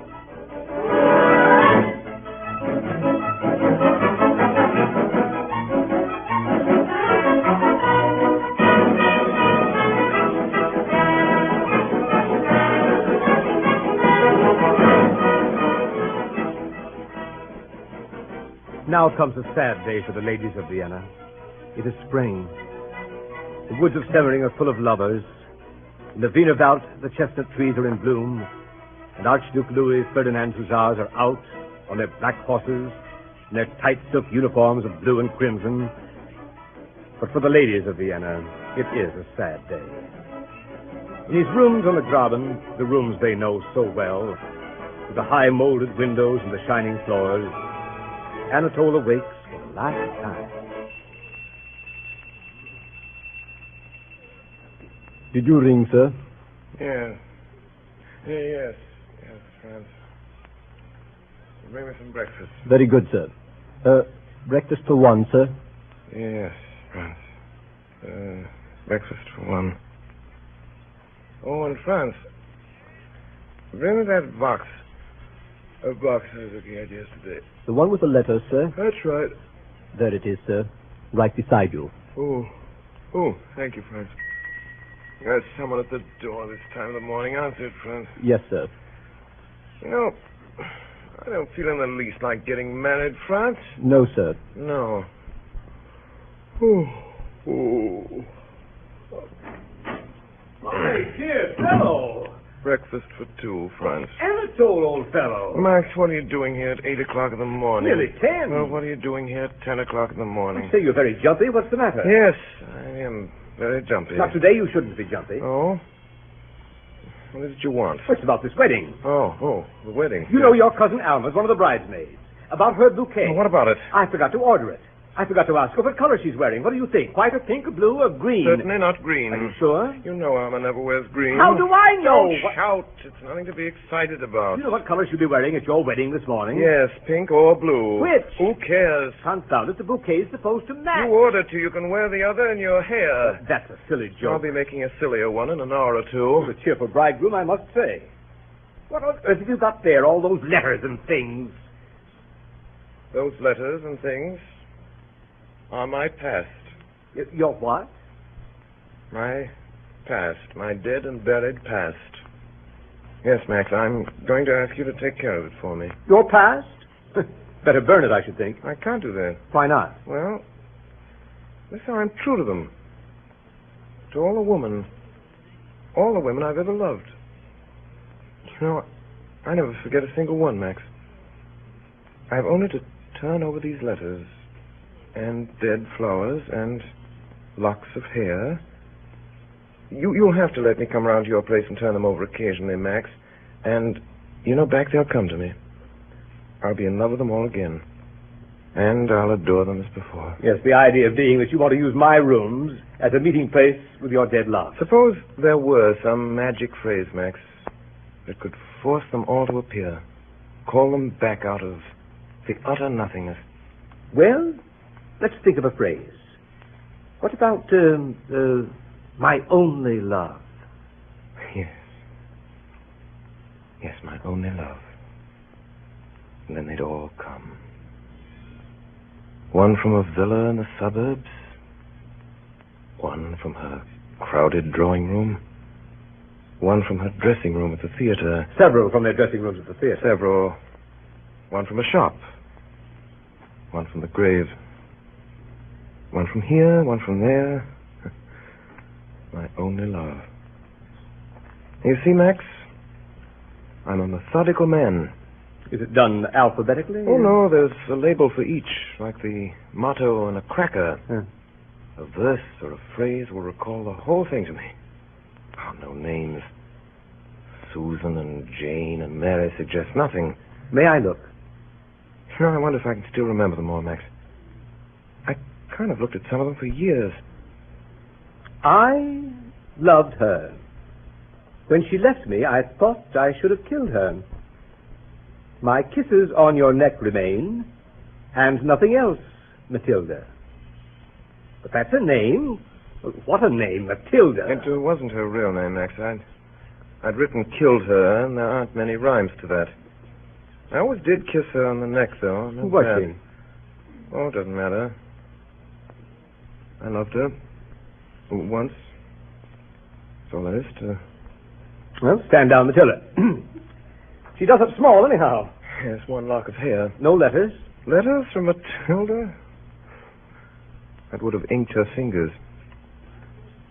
Speaker 3: Now comes a sad day for the ladies of Vienna. It is spring. The woods of Semmering are full of lovers. In the Wienerwald, the chestnut trees are in bloom, and Archduke Louis Ferdinand's hussars are out on their black horses in their tight silk uniforms of blue and crimson. But for the ladies of Vienna, it is a sad day. In his rooms on the Graben, the rooms they know so well, with the high molded windows and the shining floors, Anatole awakes for the last time.
Speaker 6: Did you ring, sir?
Speaker 2: Yes. Yes, Franz. Bring me some breakfast.
Speaker 6: Very good, sir. Breakfast for one, sir?
Speaker 2: Yes, Franz. Breakfast for one. Oh, and Franz, bring me that box. A box I was looking at yesterday.
Speaker 6: The one with the letters, sir?
Speaker 2: That's right.
Speaker 6: There it is, sir. Right beside you.
Speaker 2: Oh, thank you, Franz. There's someone at the door this time of the morning. Answer it, Franz.
Speaker 6: Yes, sir.
Speaker 2: You know, I don't feel in the least like getting married, Franz.
Speaker 6: No, sir.
Speaker 2: No.
Speaker 3: My dear fellow!
Speaker 2: Breakfast for two, Franz.
Speaker 3: Anatole, old fellow!
Speaker 2: Max, what are you doing here at 8 o'clock in the morning?
Speaker 3: Nearly 10.
Speaker 2: Well, what are you doing here at 10 o'clock in the morning?
Speaker 3: I say you're very jumpy. What's the matter?
Speaker 2: Yes, I am very jumpy.
Speaker 3: Not today. You shouldn't be jumpy.
Speaker 2: Oh? What did you want?
Speaker 3: What's about this wedding?
Speaker 2: Oh, the wedding.
Speaker 3: You know your cousin Alma's one of the bridesmaids. About her bouquet.
Speaker 2: Well, what about it?
Speaker 3: I forgot to order it. I forgot to ask her what color she's wearing. What do you think? White or pink or blue or green?
Speaker 2: Certainly not green.
Speaker 3: Are you sure?
Speaker 2: You know Alma never wears green.
Speaker 3: How do I know?
Speaker 2: Don't shout. It's nothing to be excited about.
Speaker 3: You know what color she'll be wearing at your wedding this morning?
Speaker 2: Yes, pink or blue.
Speaker 3: Which?
Speaker 2: Who cares?
Speaker 3: Confound it, the bouquet's supposed to match.
Speaker 2: You order to, you can wear the other in your hair.
Speaker 3: That's a silly
Speaker 2: I'll
Speaker 3: joke.
Speaker 2: be making a sillier one in an hour or two.
Speaker 3: A cheerful bridegroom, I must say. What on earth have you got there, all those letters and things?
Speaker 2: Those letters and things are my past.
Speaker 3: Your what?
Speaker 2: My past. My dead and buried past. Yes, Max, I'm going to ask you to take care of it for me.
Speaker 3: Your past? Better burn it, I should think.
Speaker 2: I can't do that.
Speaker 3: Why not?
Speaker 2: Well, this how I'm true to them. To all the women I've ever loved. You know, I never forget a single one, Max. I have only to turn over these letters and dead flowers and locks of hair. You'll have to let me come round to your place and turn them over occasionally, Max. And, back they'll come to me. I'll be in love with them all again. And I'll adore them as before.
Speaker 3: Yes, the idea being that you want to use my rooms as a meeting place with your dead love.
Speaker 2: Suppose there were some magic phrase, Max, that could force them all to appear. Call them back out of the utter nothingness.
Speaker 3: Well, let's think of a phrase. What about, my only love?
Speaker 2: Yes. Yes, my only love. And then they'd all come. One from a villa in the suburbs. One from her crowded drawing room. One from her dressing room at the theater.
Speaker 3: Several from their dressing rooms at the theater.
Speaker 2: Several. One from a shop. One from the grave. One from here, one from there. My only love. You see, Max, I'm a methodical man.
Speaker 3: Is it done alphabetically?
Speaker 2: Oh, no, there's a label for each, like the motto on a cracker.
Speaker 3: Huh.
Speaker 2: A verse or a phrase will recall the whole thing to me. Oh, no names. Susan and Jane and Mary suggest nothing.
Speaker 3: May I look?
Speaker 2: I wonder if I can still remember them all, Max. I kind of looked at some of them for years.
Speaker 3: I loved her. When she left me, I thought I should have killed her. My kisses on your neck remain, and nothing else, Matilda. But that's a name. What a name, Matilda.
Speaker 2: It wasn't her real name, Max. I'd written killed her, and there aren't many rhymes to that. I always did kiss her on the neck, though.
Speaker 3: Who was she?
Speaker 2: Oh, it doesn't matter. I loved her. Once. That's all there is to...
Speaker 3: Well, stand down, Matilda. She does up small, anyhow.
Speaker 2: Yes, one lock of hair.
Speaker 3: No letters?
Speaker 2: Letters from Matilda? That would have inked her fingers.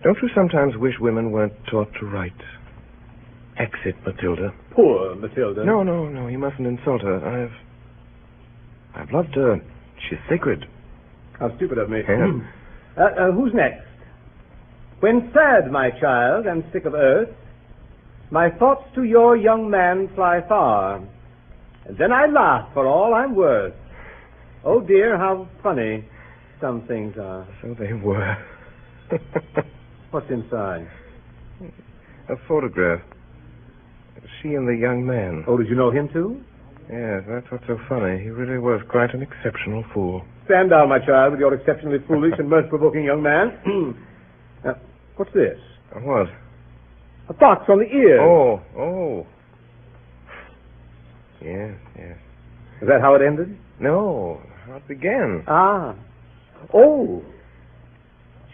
Speaker 2: Don't you sometimes wish women weren't taught to write? Exit, Matilda.
Speaker 3: Poor Matilda.
Speaker 2: No, you mustn't insult her. I've loved her. She's sacred.
Speaker 3: How stupid of me.
Speaker 2: Yeah.
Speaker 3: Who's next? When sad, my child, and sick of earth, my thoughts to your young man fly far, and then I laugh for all I'm worth. Oh dear, how funny some things are.
Speaker 2: So they were.
Speaker 3: What's inside?
Speaker 2: A photograph. She and the young man.
Speaker 3: Oh, did you know him too?
Speaker 2: Yes, that's what's so funny. He really was quite an exceptional fool.
Speaker 3: Stand down, my child, with your exceptionally foolish and mirth-provoking young man. What's this?
Speaker 2: What?
Speaker 3: A box on the ear.
Speaker 2: Oh. Yes.
Speaker 3: Is that how it ended?
Speaker 2: No, how it began.
Speaker 3: Ah. Oh.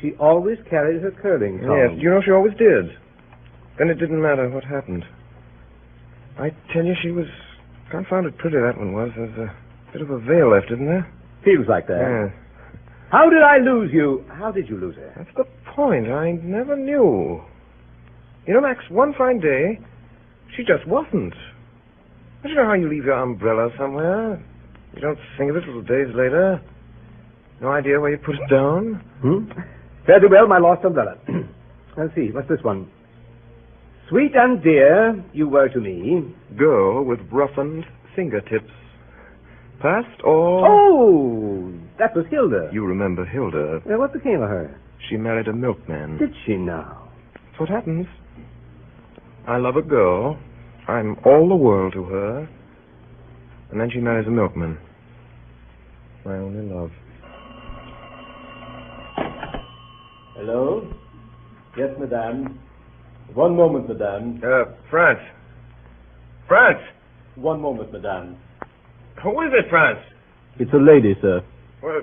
Speaker 3: She always carried her curling comb.
Speaker 2: Yes, she always did. Then it didn't matter what happened. I tell you, she was confounded pretty, that one was. There's a bit of a veil left, isn't there?
Speaker 3: Feels like that.
Speaker 2: Yeah.
Speaker 3: How did I lose you? How did you lose her?
Speaker 2: That's the point. I never knew. Max, one fine day, she just wasn't. Don't you know how you leave your umbrella somewhere? You don't think of it till days later. No idea where you put it down?
Speaker 3: Fare thee well, my lost umbrella. Let's see, what's this one? Sweet and dear you were to me.
Speaker 2: Girl with roughened fingertips. Past all...
Speaker 3: Oh, that was Hilda.
Speaker 2: You remember Hilda.
Speaker 3: What became of her?
Speaker 2: She married a milkman.
Speaker 3: Did she now?
Speaker 2: That's what happens. I love a girl. I'm all the world to her. And then she marries a milkman. My only love.
Speaker 3: Hello? Yes, madame. One moment, madame.
Speaker 2: France. France!
Speaker 3: One moment, madame.
Speaker 2: Who is it, France?
Speaker 6: It's a lady, sir.
Speaker 2: Well,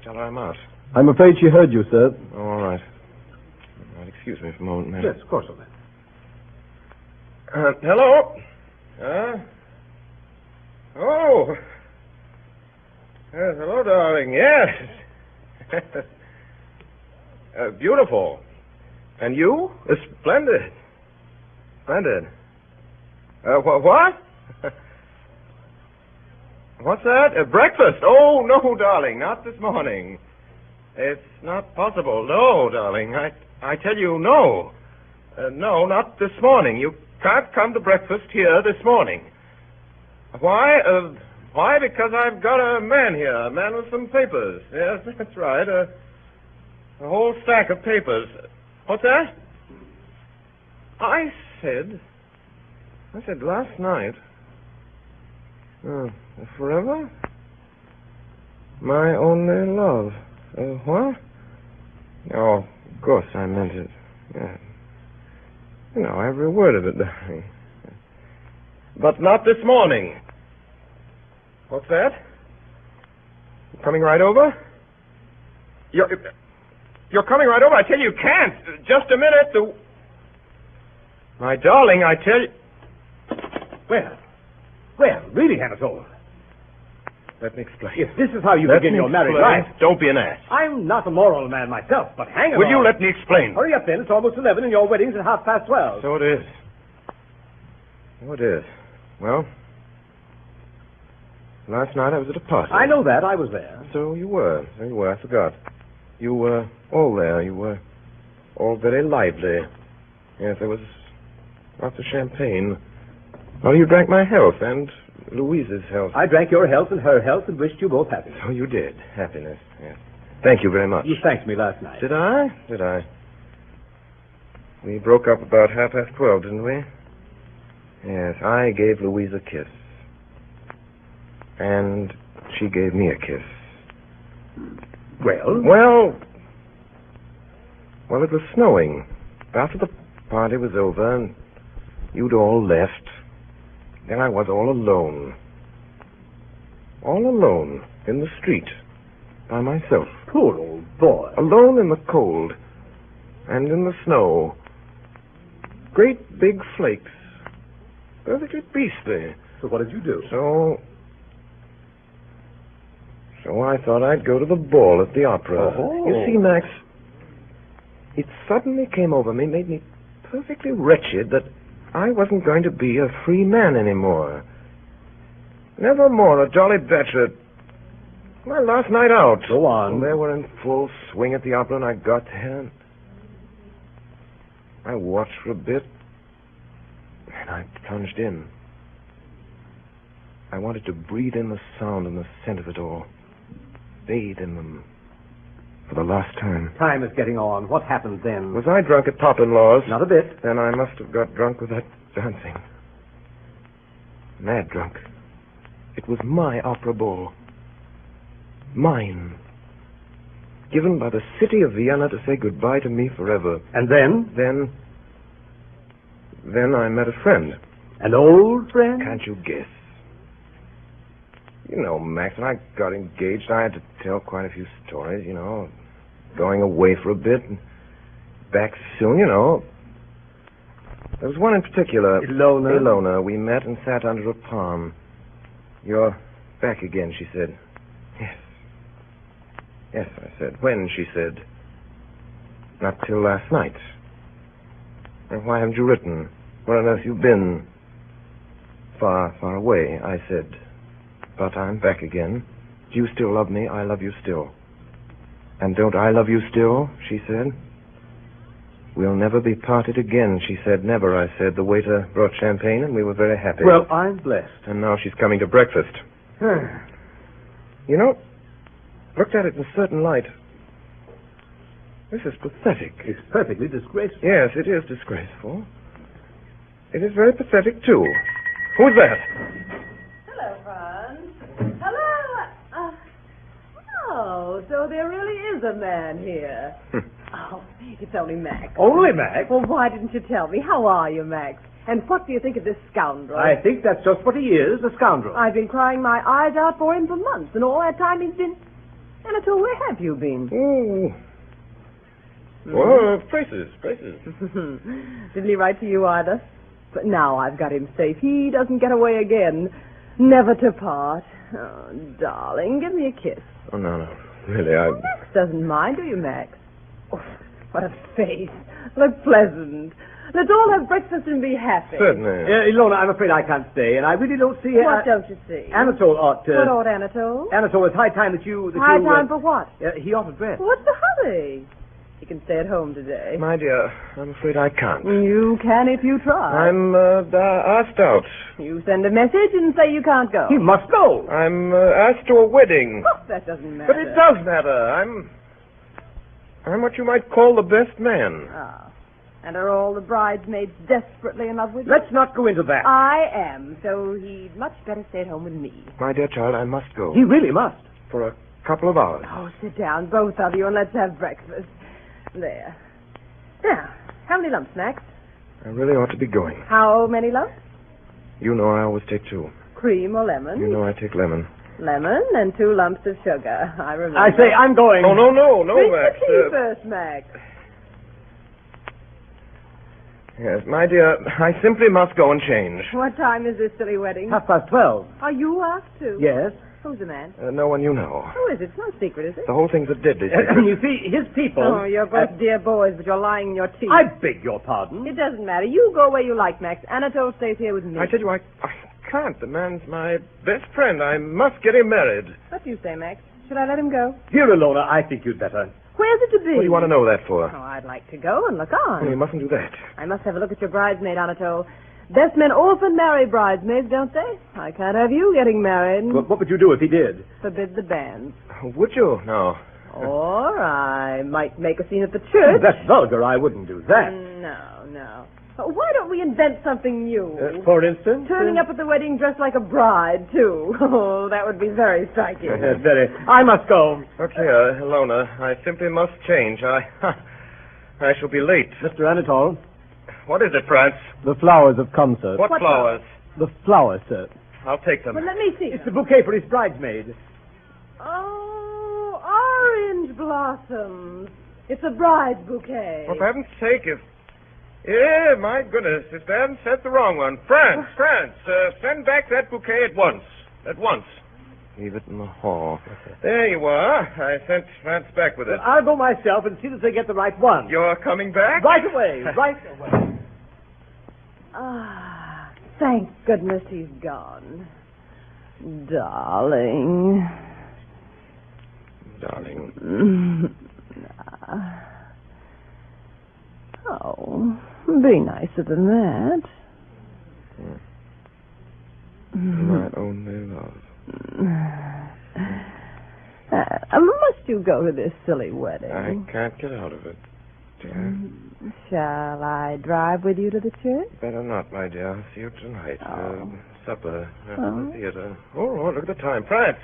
Speaker 2: tell her I'm out.
Speaker 6: I'm afraid she heard you, sir.
Speaker 2: Oh, all right. All right, excuse me for a moment, ma'am.
Speaker 3: Yes, of course, madame.
Speaker 2: Hello? Oh. Yes, hello, darling. Yes. Beautiful. And you? Splendid. Splendid. What? What's that? Breakfast? Oh, no, darling, not this morning. It's not possible. No, darling. I tell you, no. No, not this morning. You can't come to breakfast here this morning. Why? Why? Because I've got a man here, a man with some papers. Yes, that's right. A whole stack of papers. What's that? I said last night. Forever? My only love. What? Oh, of course I meant it. Yeah. You know, every word of it, darling. But not this morning. What's that? You coming right over? You're coming right over? I tell you, you can't. Just a minute. My darling, I tell you...
Speaker 3: Well, really, Anatole.
Speaker 2: Let me explain.
Speaker 3: If this is how you begin your married life...
Speaker 2: Don't be an ass.
Speaker 3: I'm not a moral man myself, but hang it
Speaker 2: Will
Speaker 3: all.
Speaker 2: you let me explain?
Speaker 3: Hurry up, then. It's almost 11, and your wedding's at 12:30.
Speaker 2: So it is. So it is. Well, last night I was at a party.
Speaker 3: I know that. I was there.
Speaker 2: So you were. I forgot. You were all there. You were all very lively. Yes, there was lots of champagne. Well, you drank my health and Louise's health.
Speaker 3: I drank your health and her health and wished you both happiness.
Speaker 2: So you did. Happiness, yes. Thank you very much.
Speaker 3: You thanked me last night.
Speaker 2: Did I? Did I? We broke up about 12:30, didn't we? Yes, I gave Louise a kiss. And she gave me a kiss.
Speaker 3: Well?
Speaker 2: Well, it was snowing. After the party was over and you'd all left, then I was all alone. All alone in the street by myself.
Speaker 3: Poor old boy.
Speaker 2: Alone in the cold and in the snow. Great big flakes. Perfectly beastly.
Speaker 3: So what did you do?
Speaker 2: So I thought I'd go to the ball at the opera.
Speaker 3: Oh.
Speaker 2: You see, Max, it suddenly came over me, made me perfectly wretched that I wasn't going to be a free man anymore. Never more a jolly bachelor. My last night out.
Speaker 3: Go on.
Speaker 2: They were in full swing at the opera, and I got there. And I watched for a bit, and I plunged in. I wanted to breathe in the sound and the scent of it all. Bathe in them for the last time.
Speaker 3: Time is getting on. What happened then?
Speaker 2: Was I drunk at Pop-in-Law's?
Speaker 3: Not a bit.
Speaker 2: Then I must have got drunk with that dancing. Mad drunk. It was my opera ball. Mine. Given by the city of Vienna to say goodbye to me forever.
Speaker 3: And then?
Speaker 2: Then I met a friend.
Speaker 3: An old friend?
Speaker 2: Can't you guess? You know, Max, when I got engaged, I had to tell quite a few stories, you know. Going away for a bit and back soon, you know. There was one in particular. Ilona. We met and sat under a palm. You're back again, she said. Yes. Yes, I said. When, she said. Not till last night. And why haven't you written? Where on earth you been? Far, far away, I said. But I'm back again. Do you still love me? I love you still. And don't I love you still? She said. We'll never be parted again, she said. Never, I said. The waiter brought champagne and we were very happy.
Speaker 3: Well, I'm blessed.
Speaker 2: And now she's coming to breakfast. You know, looked at it in a certain light. This is pathetic.
Speaker 3: It's perfectly disgraceful.
Speaker 2: Yes, it is disgraceful. It is very pathetic, too. Who's that?
Speaker 5: Hello, Franz. Hello. Oh, so there really is a man here. Oh, it's only Max.
Speaker 3: Only Max?
Speaker 5: Well, why didn't you tell me? How are you, Max? And what do you think of this scoundrel?
Speaker 3: I think that's just what he is, a scoundrel.
Speaker 5: I've been crying my eyes out for him for months, and all that time he's been... Anatole, where have you been?
Speaker 2: Oh. Well, places.
Speaker 5: Didn't he write to you either? But now I've got him safe. He doesn't get away again. Never to part. Oh, darling, give me a kiss.
Speaker 2: Oh, no. Really,
Speaker 5: Max doesn't mind, do you, Max? Oh, what a face. Look pleasant. Let's all have breakfast and be happy.
Speaker 2: Certainly.
Speaker 3: Ilona, I'm afraid I can't stay, and I really don't see...
Speaker 5: What don't you see?
Speaker 3: Anatole ought to...
Speaker 5: What ought Anatole?
Speaker 3: Anatole, it's high time that you...
Speaker 5: High time for what?
Speaker 3: He ought to dress.
Speaker 5: What's the hurry? You can stay at home today.
Speaker 2: My dear, I'm afraid I can't.
Speaker 5: You can if you try.
Speaker 2: I'm asked out.
Speaker 5: You send a message and say you can't go.
Speaker 3: He must go.
Speaker 2: I'm asked to a wedding.
Speaker 5: Oh, that doesn't matter.
Speaker 2: But it does matter. I'm what you might call the best man.
Speaker 5: Ah. And are all the bridesmaids desperately in love with you?
Speaker 3: Let's not go into that.
Speaker 5: I am, so he'd much better stay at home with me.
Speaker 2: My dear child, I must go.
Speaker 3: He really must.
Speaker 2: For a couple of hours.
Speaker 5: Oh, sit down, both of you, and let's have breakfast. There. Now, how many lumps, Max?
Speaker 2: I really ought to be going.
Speaker 5: How many lumps?
Speaker 2: You know I always take 2.
Speaker 5: Cream or lemon?
Speaker 2: You know I take lemon.
Speaker 5: Lemon and 2 lumps of sugar. I remember.
Speaker 3: I say, I'm going.
Speaker 2: Oh, no,
Speaker 5: Drink
Speaker 2: Max.
Speaker 5: the tea first, Max.
Speaker 2: Yes, my dear, I simply must go and change.
Speaker 5: What time is this silly wedding?
Speaker 3: 12:30.
Speaker 5: Are you asked to?
Speaker 3: Yes.
Speaker 5: Who's the man?
Speaker 2: No one you know.
Speaker 5: Who is it? It's no secret, is it?
Speaker 2: The whole thing's a deadly secret.
Speaker 3: You see, his people...
Speaker 5: Oh, you're both dear boys, but you're lying in your teeth.
Speaker 3: I beg your pardon.
Speaker 5: It doesn't matter. You go where you like, Max. Anatole stays here with me.
Speaker 2: I tell you, I can't. The man's my best friend. I must get him married.
Speaker 5: What do you say, Max? Should I let him go?
Speaker 3: Dear Ilona, I think you'd better.
Speaker 5: Where's it to be?
Speaker 2: What do you want to know that for?
Speaker 5: Oh, I'd like to go and look on.
Speaker 2: You mustn't do that.
Speaker 5: I must have a look at your bridesmaid, Anatole. Best men often marry bridesmaids, don't they? I can't have you getting married.
Speaker 3: What would you do if he did?
Speaker 5: Forbid the banns.
Speaker 2: Would you? No.
Speaker 5: Or I might make a scene at the church.
Speaker 3: That's vulgar. I wouldn't do that.
Speaker 5: No. Why don't we invent something new?
Speaker 3: For instance?
Speaker 5: Turning up at the wedding dressed like a bride, too. Oh, that would be very striking.
Speaker 3: Very. I must go.
Speaker 2: Look here, Ilona. I simply must change. I shall be late.
Speaker 6: Mr. Anatole,
Speaker 2: What is it, France?
Speaker 6: the flowers have come, sir.
Speaker 2: What flowers?
Speaker 6: The flowers, sir.
Speaker 2: I'll take them.
Speaker 5: But let me see.
Speaker 3: It's the bouquet for his bridesmaid.
Speaker 5: Oh, orange blossoms. It's a bride's bouquet.
Speaker 2: For heaven's sake, Yeah, my goodness, if they haven't sent the wrong one. France, send back that bouquet at once. At once. Leave it in the hall. There you are. I sent France back with it.
Speaker 3: I'll go myself and see that they get the right one.
Speaker 2: You're coming back?
Speaker 3: Right away. Right away.
Speaker 5: Ah, thank goodness he's gone. Darling.
Speaker 2: Darling.
Speaker 5: Oh, be nicer than that.
Speaker 2: My only love.
Speaker 5: Must you go to this silly wedding?
Speaker 2: I can't get out of it, dear.
Speaker 5: Shall I drive with you to the church?
Speaker 2: Better not, my dear. I'll see you tonight.
Speaker 5: Oh.
Speaker 2: Supper after the theater. Oh, look at the time. France.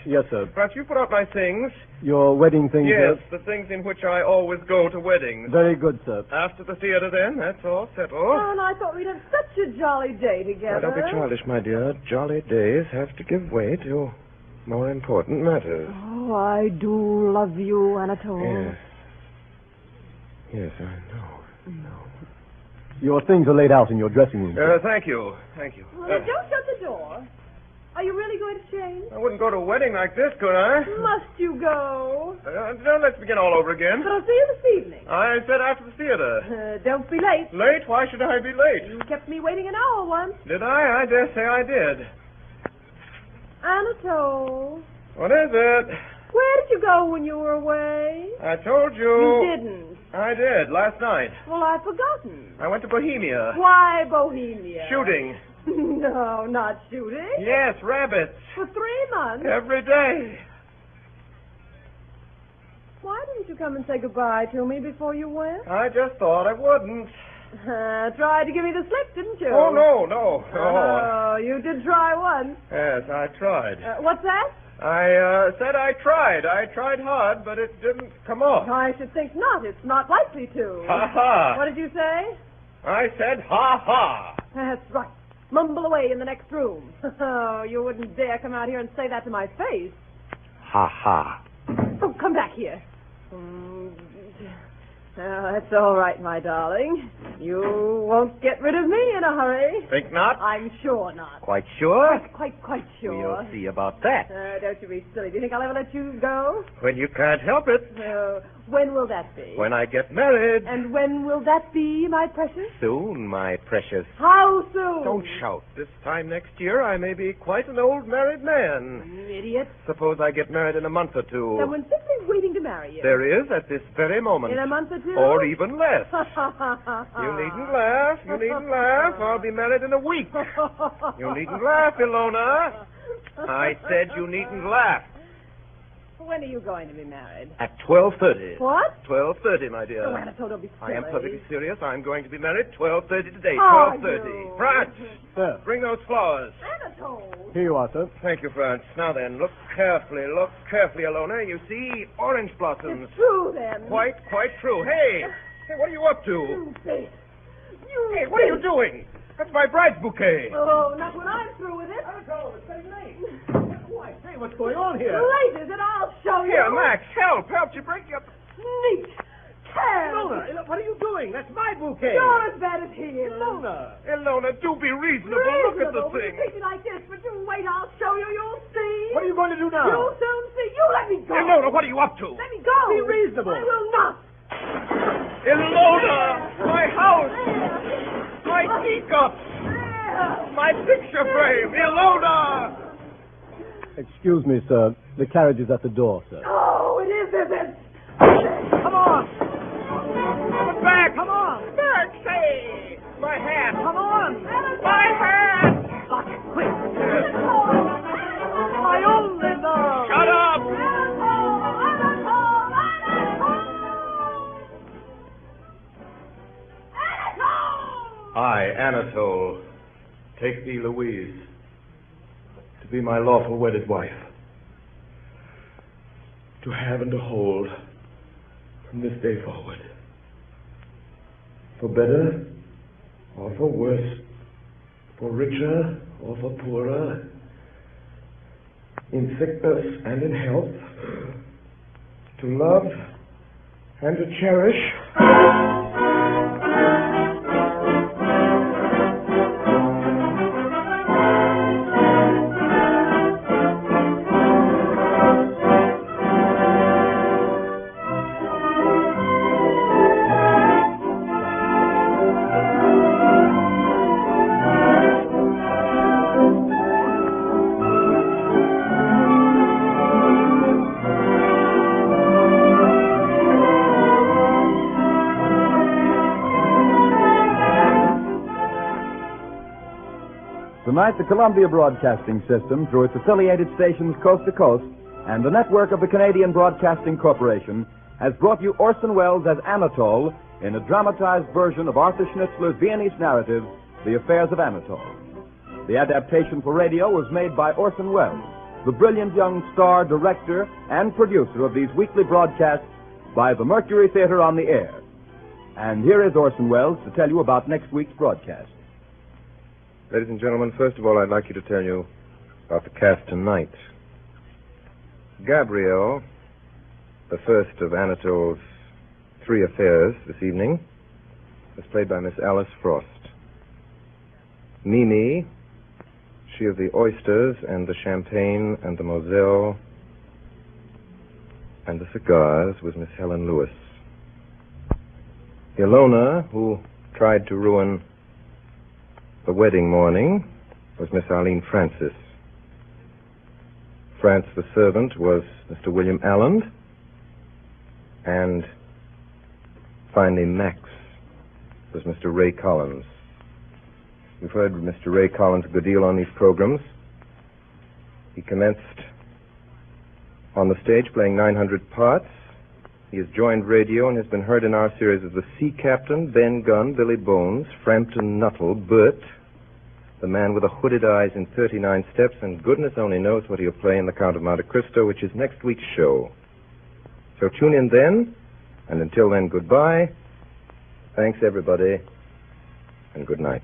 Speaker 6: Yes, sir.
Speaker 2: France, you put out my things.
Speaker 6: Your wedding things,
Speaker 2: Yes,
Speaker 6: sir?
Speaker 2: the things in which I always go to weddings.
Speaker 6: Very good, sir.
Speaker 2: After the theater, then. That's all settled.
Speaker 5: Oh, and I thought we'd have such a jolly day
Speaker 2: Now,
Speaker 5: together.
Speaker 2: don't be childish, my dear. Jolly days have to give way to more important matters.
Speaker 5: Oh, I do love you, Anatole.
Speaker 2: Yes, I know.
Speaker 6: Your things are laid out in your dressing room, sir.
Speaker 2: Thank you.
Speaker 5: Well, don't shut the door. Are you really going to change?
Speaker 2: I wouldn't go to a wedding like this, could I?
Speaker 5: Must you go?
Speaker 2: Now, let's begin all over again.
Speaker 5: But I'll see you this evening.
Speaker 2: I said after the theater.
Speaker 5: Don't be late.
Speaker 2: Late? Why should I be late?
Speaker 5: You kept me waiting an hour once.
Speaker 2: Did I? I dare say I did.
Speaker 5: Anatole,
Speaker 2: What is it?
Speaker 5: where did you go when you were away?
Speaker 2: I told you.
Speaker 5: You didn't.
Speaker 2: I did, last night.
Speaker 5: Well, I've forgotten.
Speaker 2: I went to Bohemia.
Speaker 5: Why Bohemia?
Speaker 2: Shooting.
Speaker 5: No, not shooting.
Speaker 2: Yes, rabbits.
Speaker 5: For 3 months.
Speaker 2: Every day.
Speaker 5: Why didn't you come and say goodbye to me before you went?
Speaker 2: I just thought I wouldn't.
Speaker 5: Tried to give me the slip, didn't you?
Speaker 2: Oh, no.
Speaker 5: Oh, you did try once.
Speaker 2: Yes, I tried.
Speaker 5: What's that?
Speaker 2: I said I tried. I tried hard, but it didn't come off.
Speaker 5: I should think not. It's not likely to.
Speaker 2: Ha ha.
Speaker 5: What did you say?
Speaker 2: I said ha ha.
Speaker 5: That's right. Mumble away in the next room. Oh, you wouldn't dare come out here and say that to my face.
Speaker 2: Ha ha.
Speaker 5: Oh, come back here. Oh, that's all right, my darling. You won't get rid of me in a hurry.
Speaker 7: Think not?
Speaker 5: I'm sure not.
Speaker 7: Quite sure?
Speaker 5: Quite sure.
Speaker 7: We'll see about that.
Speaker 5: Don't you be silly. Do you think I'll ever let you go?
Speaker 7: When you can't help it.
Speaker 5: When will that be?
Speaker 7: When I get married.
Speaker 5: And when will that be, my precious?
Speaker 7: Soon, my precious.
Speaker 5: How soon?
Speaker 7: Don't shout. This time next year, I may be quite an old married man.
Speaker 5: You idiot.
Speaker 7: Suppose I get married in a month or two.
Speaker 5: Someone's simply waiting to marry you.
Speaker 7: There is at this very moment.
Speaker 5: In a month or two?
Speaker 7: Or even less. You needn't laugh. You needn't laugh. I'll be married in a week. You needn't laugh, Ilona. I said you needn't laugh.
Speaker 5: When are you going to be married?
Speaker 7: At 12:30.
Speaker 5: What?
Speaker 7: 12:30, my dear.
Speaker 5: Oh, Anatole, don't be silly.
Speaker 7: I am perfectly serious. I'm going to be married 12:30 today.
Speaker 5: Are
Speaker 7: 12:30.
Speaker 5: you?
Speaker 7: France,
Speaker 6: Sir,
Speaker 7: bring those flowers.
Speaker 5: Anatole!
Speaker 6: here you are, sir.
Speaker 7: Thank you, France. Now then, look carefully, Ilona. You see orange blossoms.
Speaker 5: It's true, then.
Speaker 7: Quite true. Hey, what are you up to?
Speaker 5: You face.
Speaker 7: Hey, what are you doing? That's my bride's bouquet.
Speaker 5: Oh, not when I'm through with it.
Speaker 3: Anatole, it's getting late. Why, hey, what's going on here?
Speaker 5: Late, is it? I'll show you.
Speaker 7: Here, Max, help. You break up.
Speaker 5: Neat.
Speaker 3: Ilona, what are you doing? That's my bouquet.
Speaker 5: You're as bad as he is.
Speaker 7: Ilona, do be reasonable. Look at the thing.
Speaker 5: You think me like this, but you wait, I'll show you. You'll see.
Speaker 3: What are you going to do now?
Speaker 5: You'll soon see. You let me go.
Speaker 7: Ilona, what are you up to?
Speaker 5: Let me go.
Speaker 3: Be reasonable.
Speaker 5: I will not.
Speaker 7: Ilona, my house, my teacup, my picture frame. Ilona!
Speaker 6: Excuse me, sir. The carriage is at the door, sir.
Speaker 5: Oh, it is it?
Speaker 3: Come on.
Speaker 7: Come back.
Speaker 3: Come on.
Speaker 7: Back, say. My hat.
Speaker 3: Come on.
Speaker 7: My hat.
Speaker 3: Lock it, quick. My only love.
Speaker 7: Shut up. I, Anatole, take thee, Louise, to be my lawful wedded wife, to have and to hold from this day forward, for better or for worse, for richer or for poorer, in sickness and in health, to love and to cherish.
Speaker 1: Tonight, the Columbia Broadcasting System, through its affiliated stations coast to coast, and the network of the Canadian Broadcasting Corporation, has brought you Orson Welles as Anatole in a dramatized version of Arthur Schnitzler's Viennese narrative, The Affairs of Anatole. The adaptation for radio was made by Orson Welles, the brilliant young star, director, and producer of these weekly broadcasts by the Mercury Theatre on the air. And here is Orson Welles to tell you about next week's broadcast.
Speaker 2: Ladies and gentlemen, first of all, I'd like you to tell you about the cast tonight. Gabrielle, the first of Anatole's three affairs this evening, is played by Miss Alice Frost. Mimi, she of the oysters and the champagne and the Moselle and the cigars, was Miss Helen Lewis. Ilona, who tried to ruin the wedding morning, was Miss Arlene Francis. France the servant was Mr. William Allen. And finally, Max was Mr. Ray Collins. You've heard Mr. Ray Collins a good deal on these programs. He commenced on the stage playing 900 parts. He has joined radio and has been heard in our series as the Sea Captain, Ben Gunn, Billy Bones, Frampton Nuttall, Bert, the man with the hooded eyes in 39 Steps, and goodness only knows what he'll play in The Count of Monte Cristo, which is next week's show. So tune in then, and until then, goodbye. Thanks, everybody, and good night.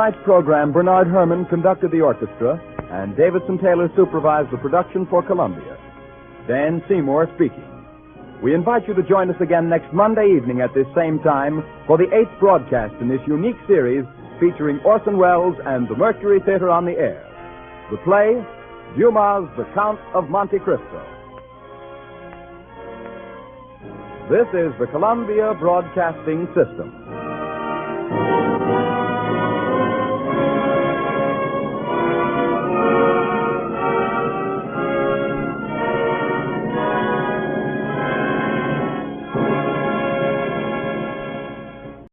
Speaker 1: tonight's program, Bernard Herrmann conducted the orchestra, and Davidson Taylor supervised the production for Columbia. Dan Seymour speaking. We invite you to join us again next Monday evening at this same time for the 8th broadcast in this unique series featuring Orson Welles and the Mercury Theatre on the air. The play, Dumas' The Count of Monte Cristo. This is the Columbia Broadcasting System.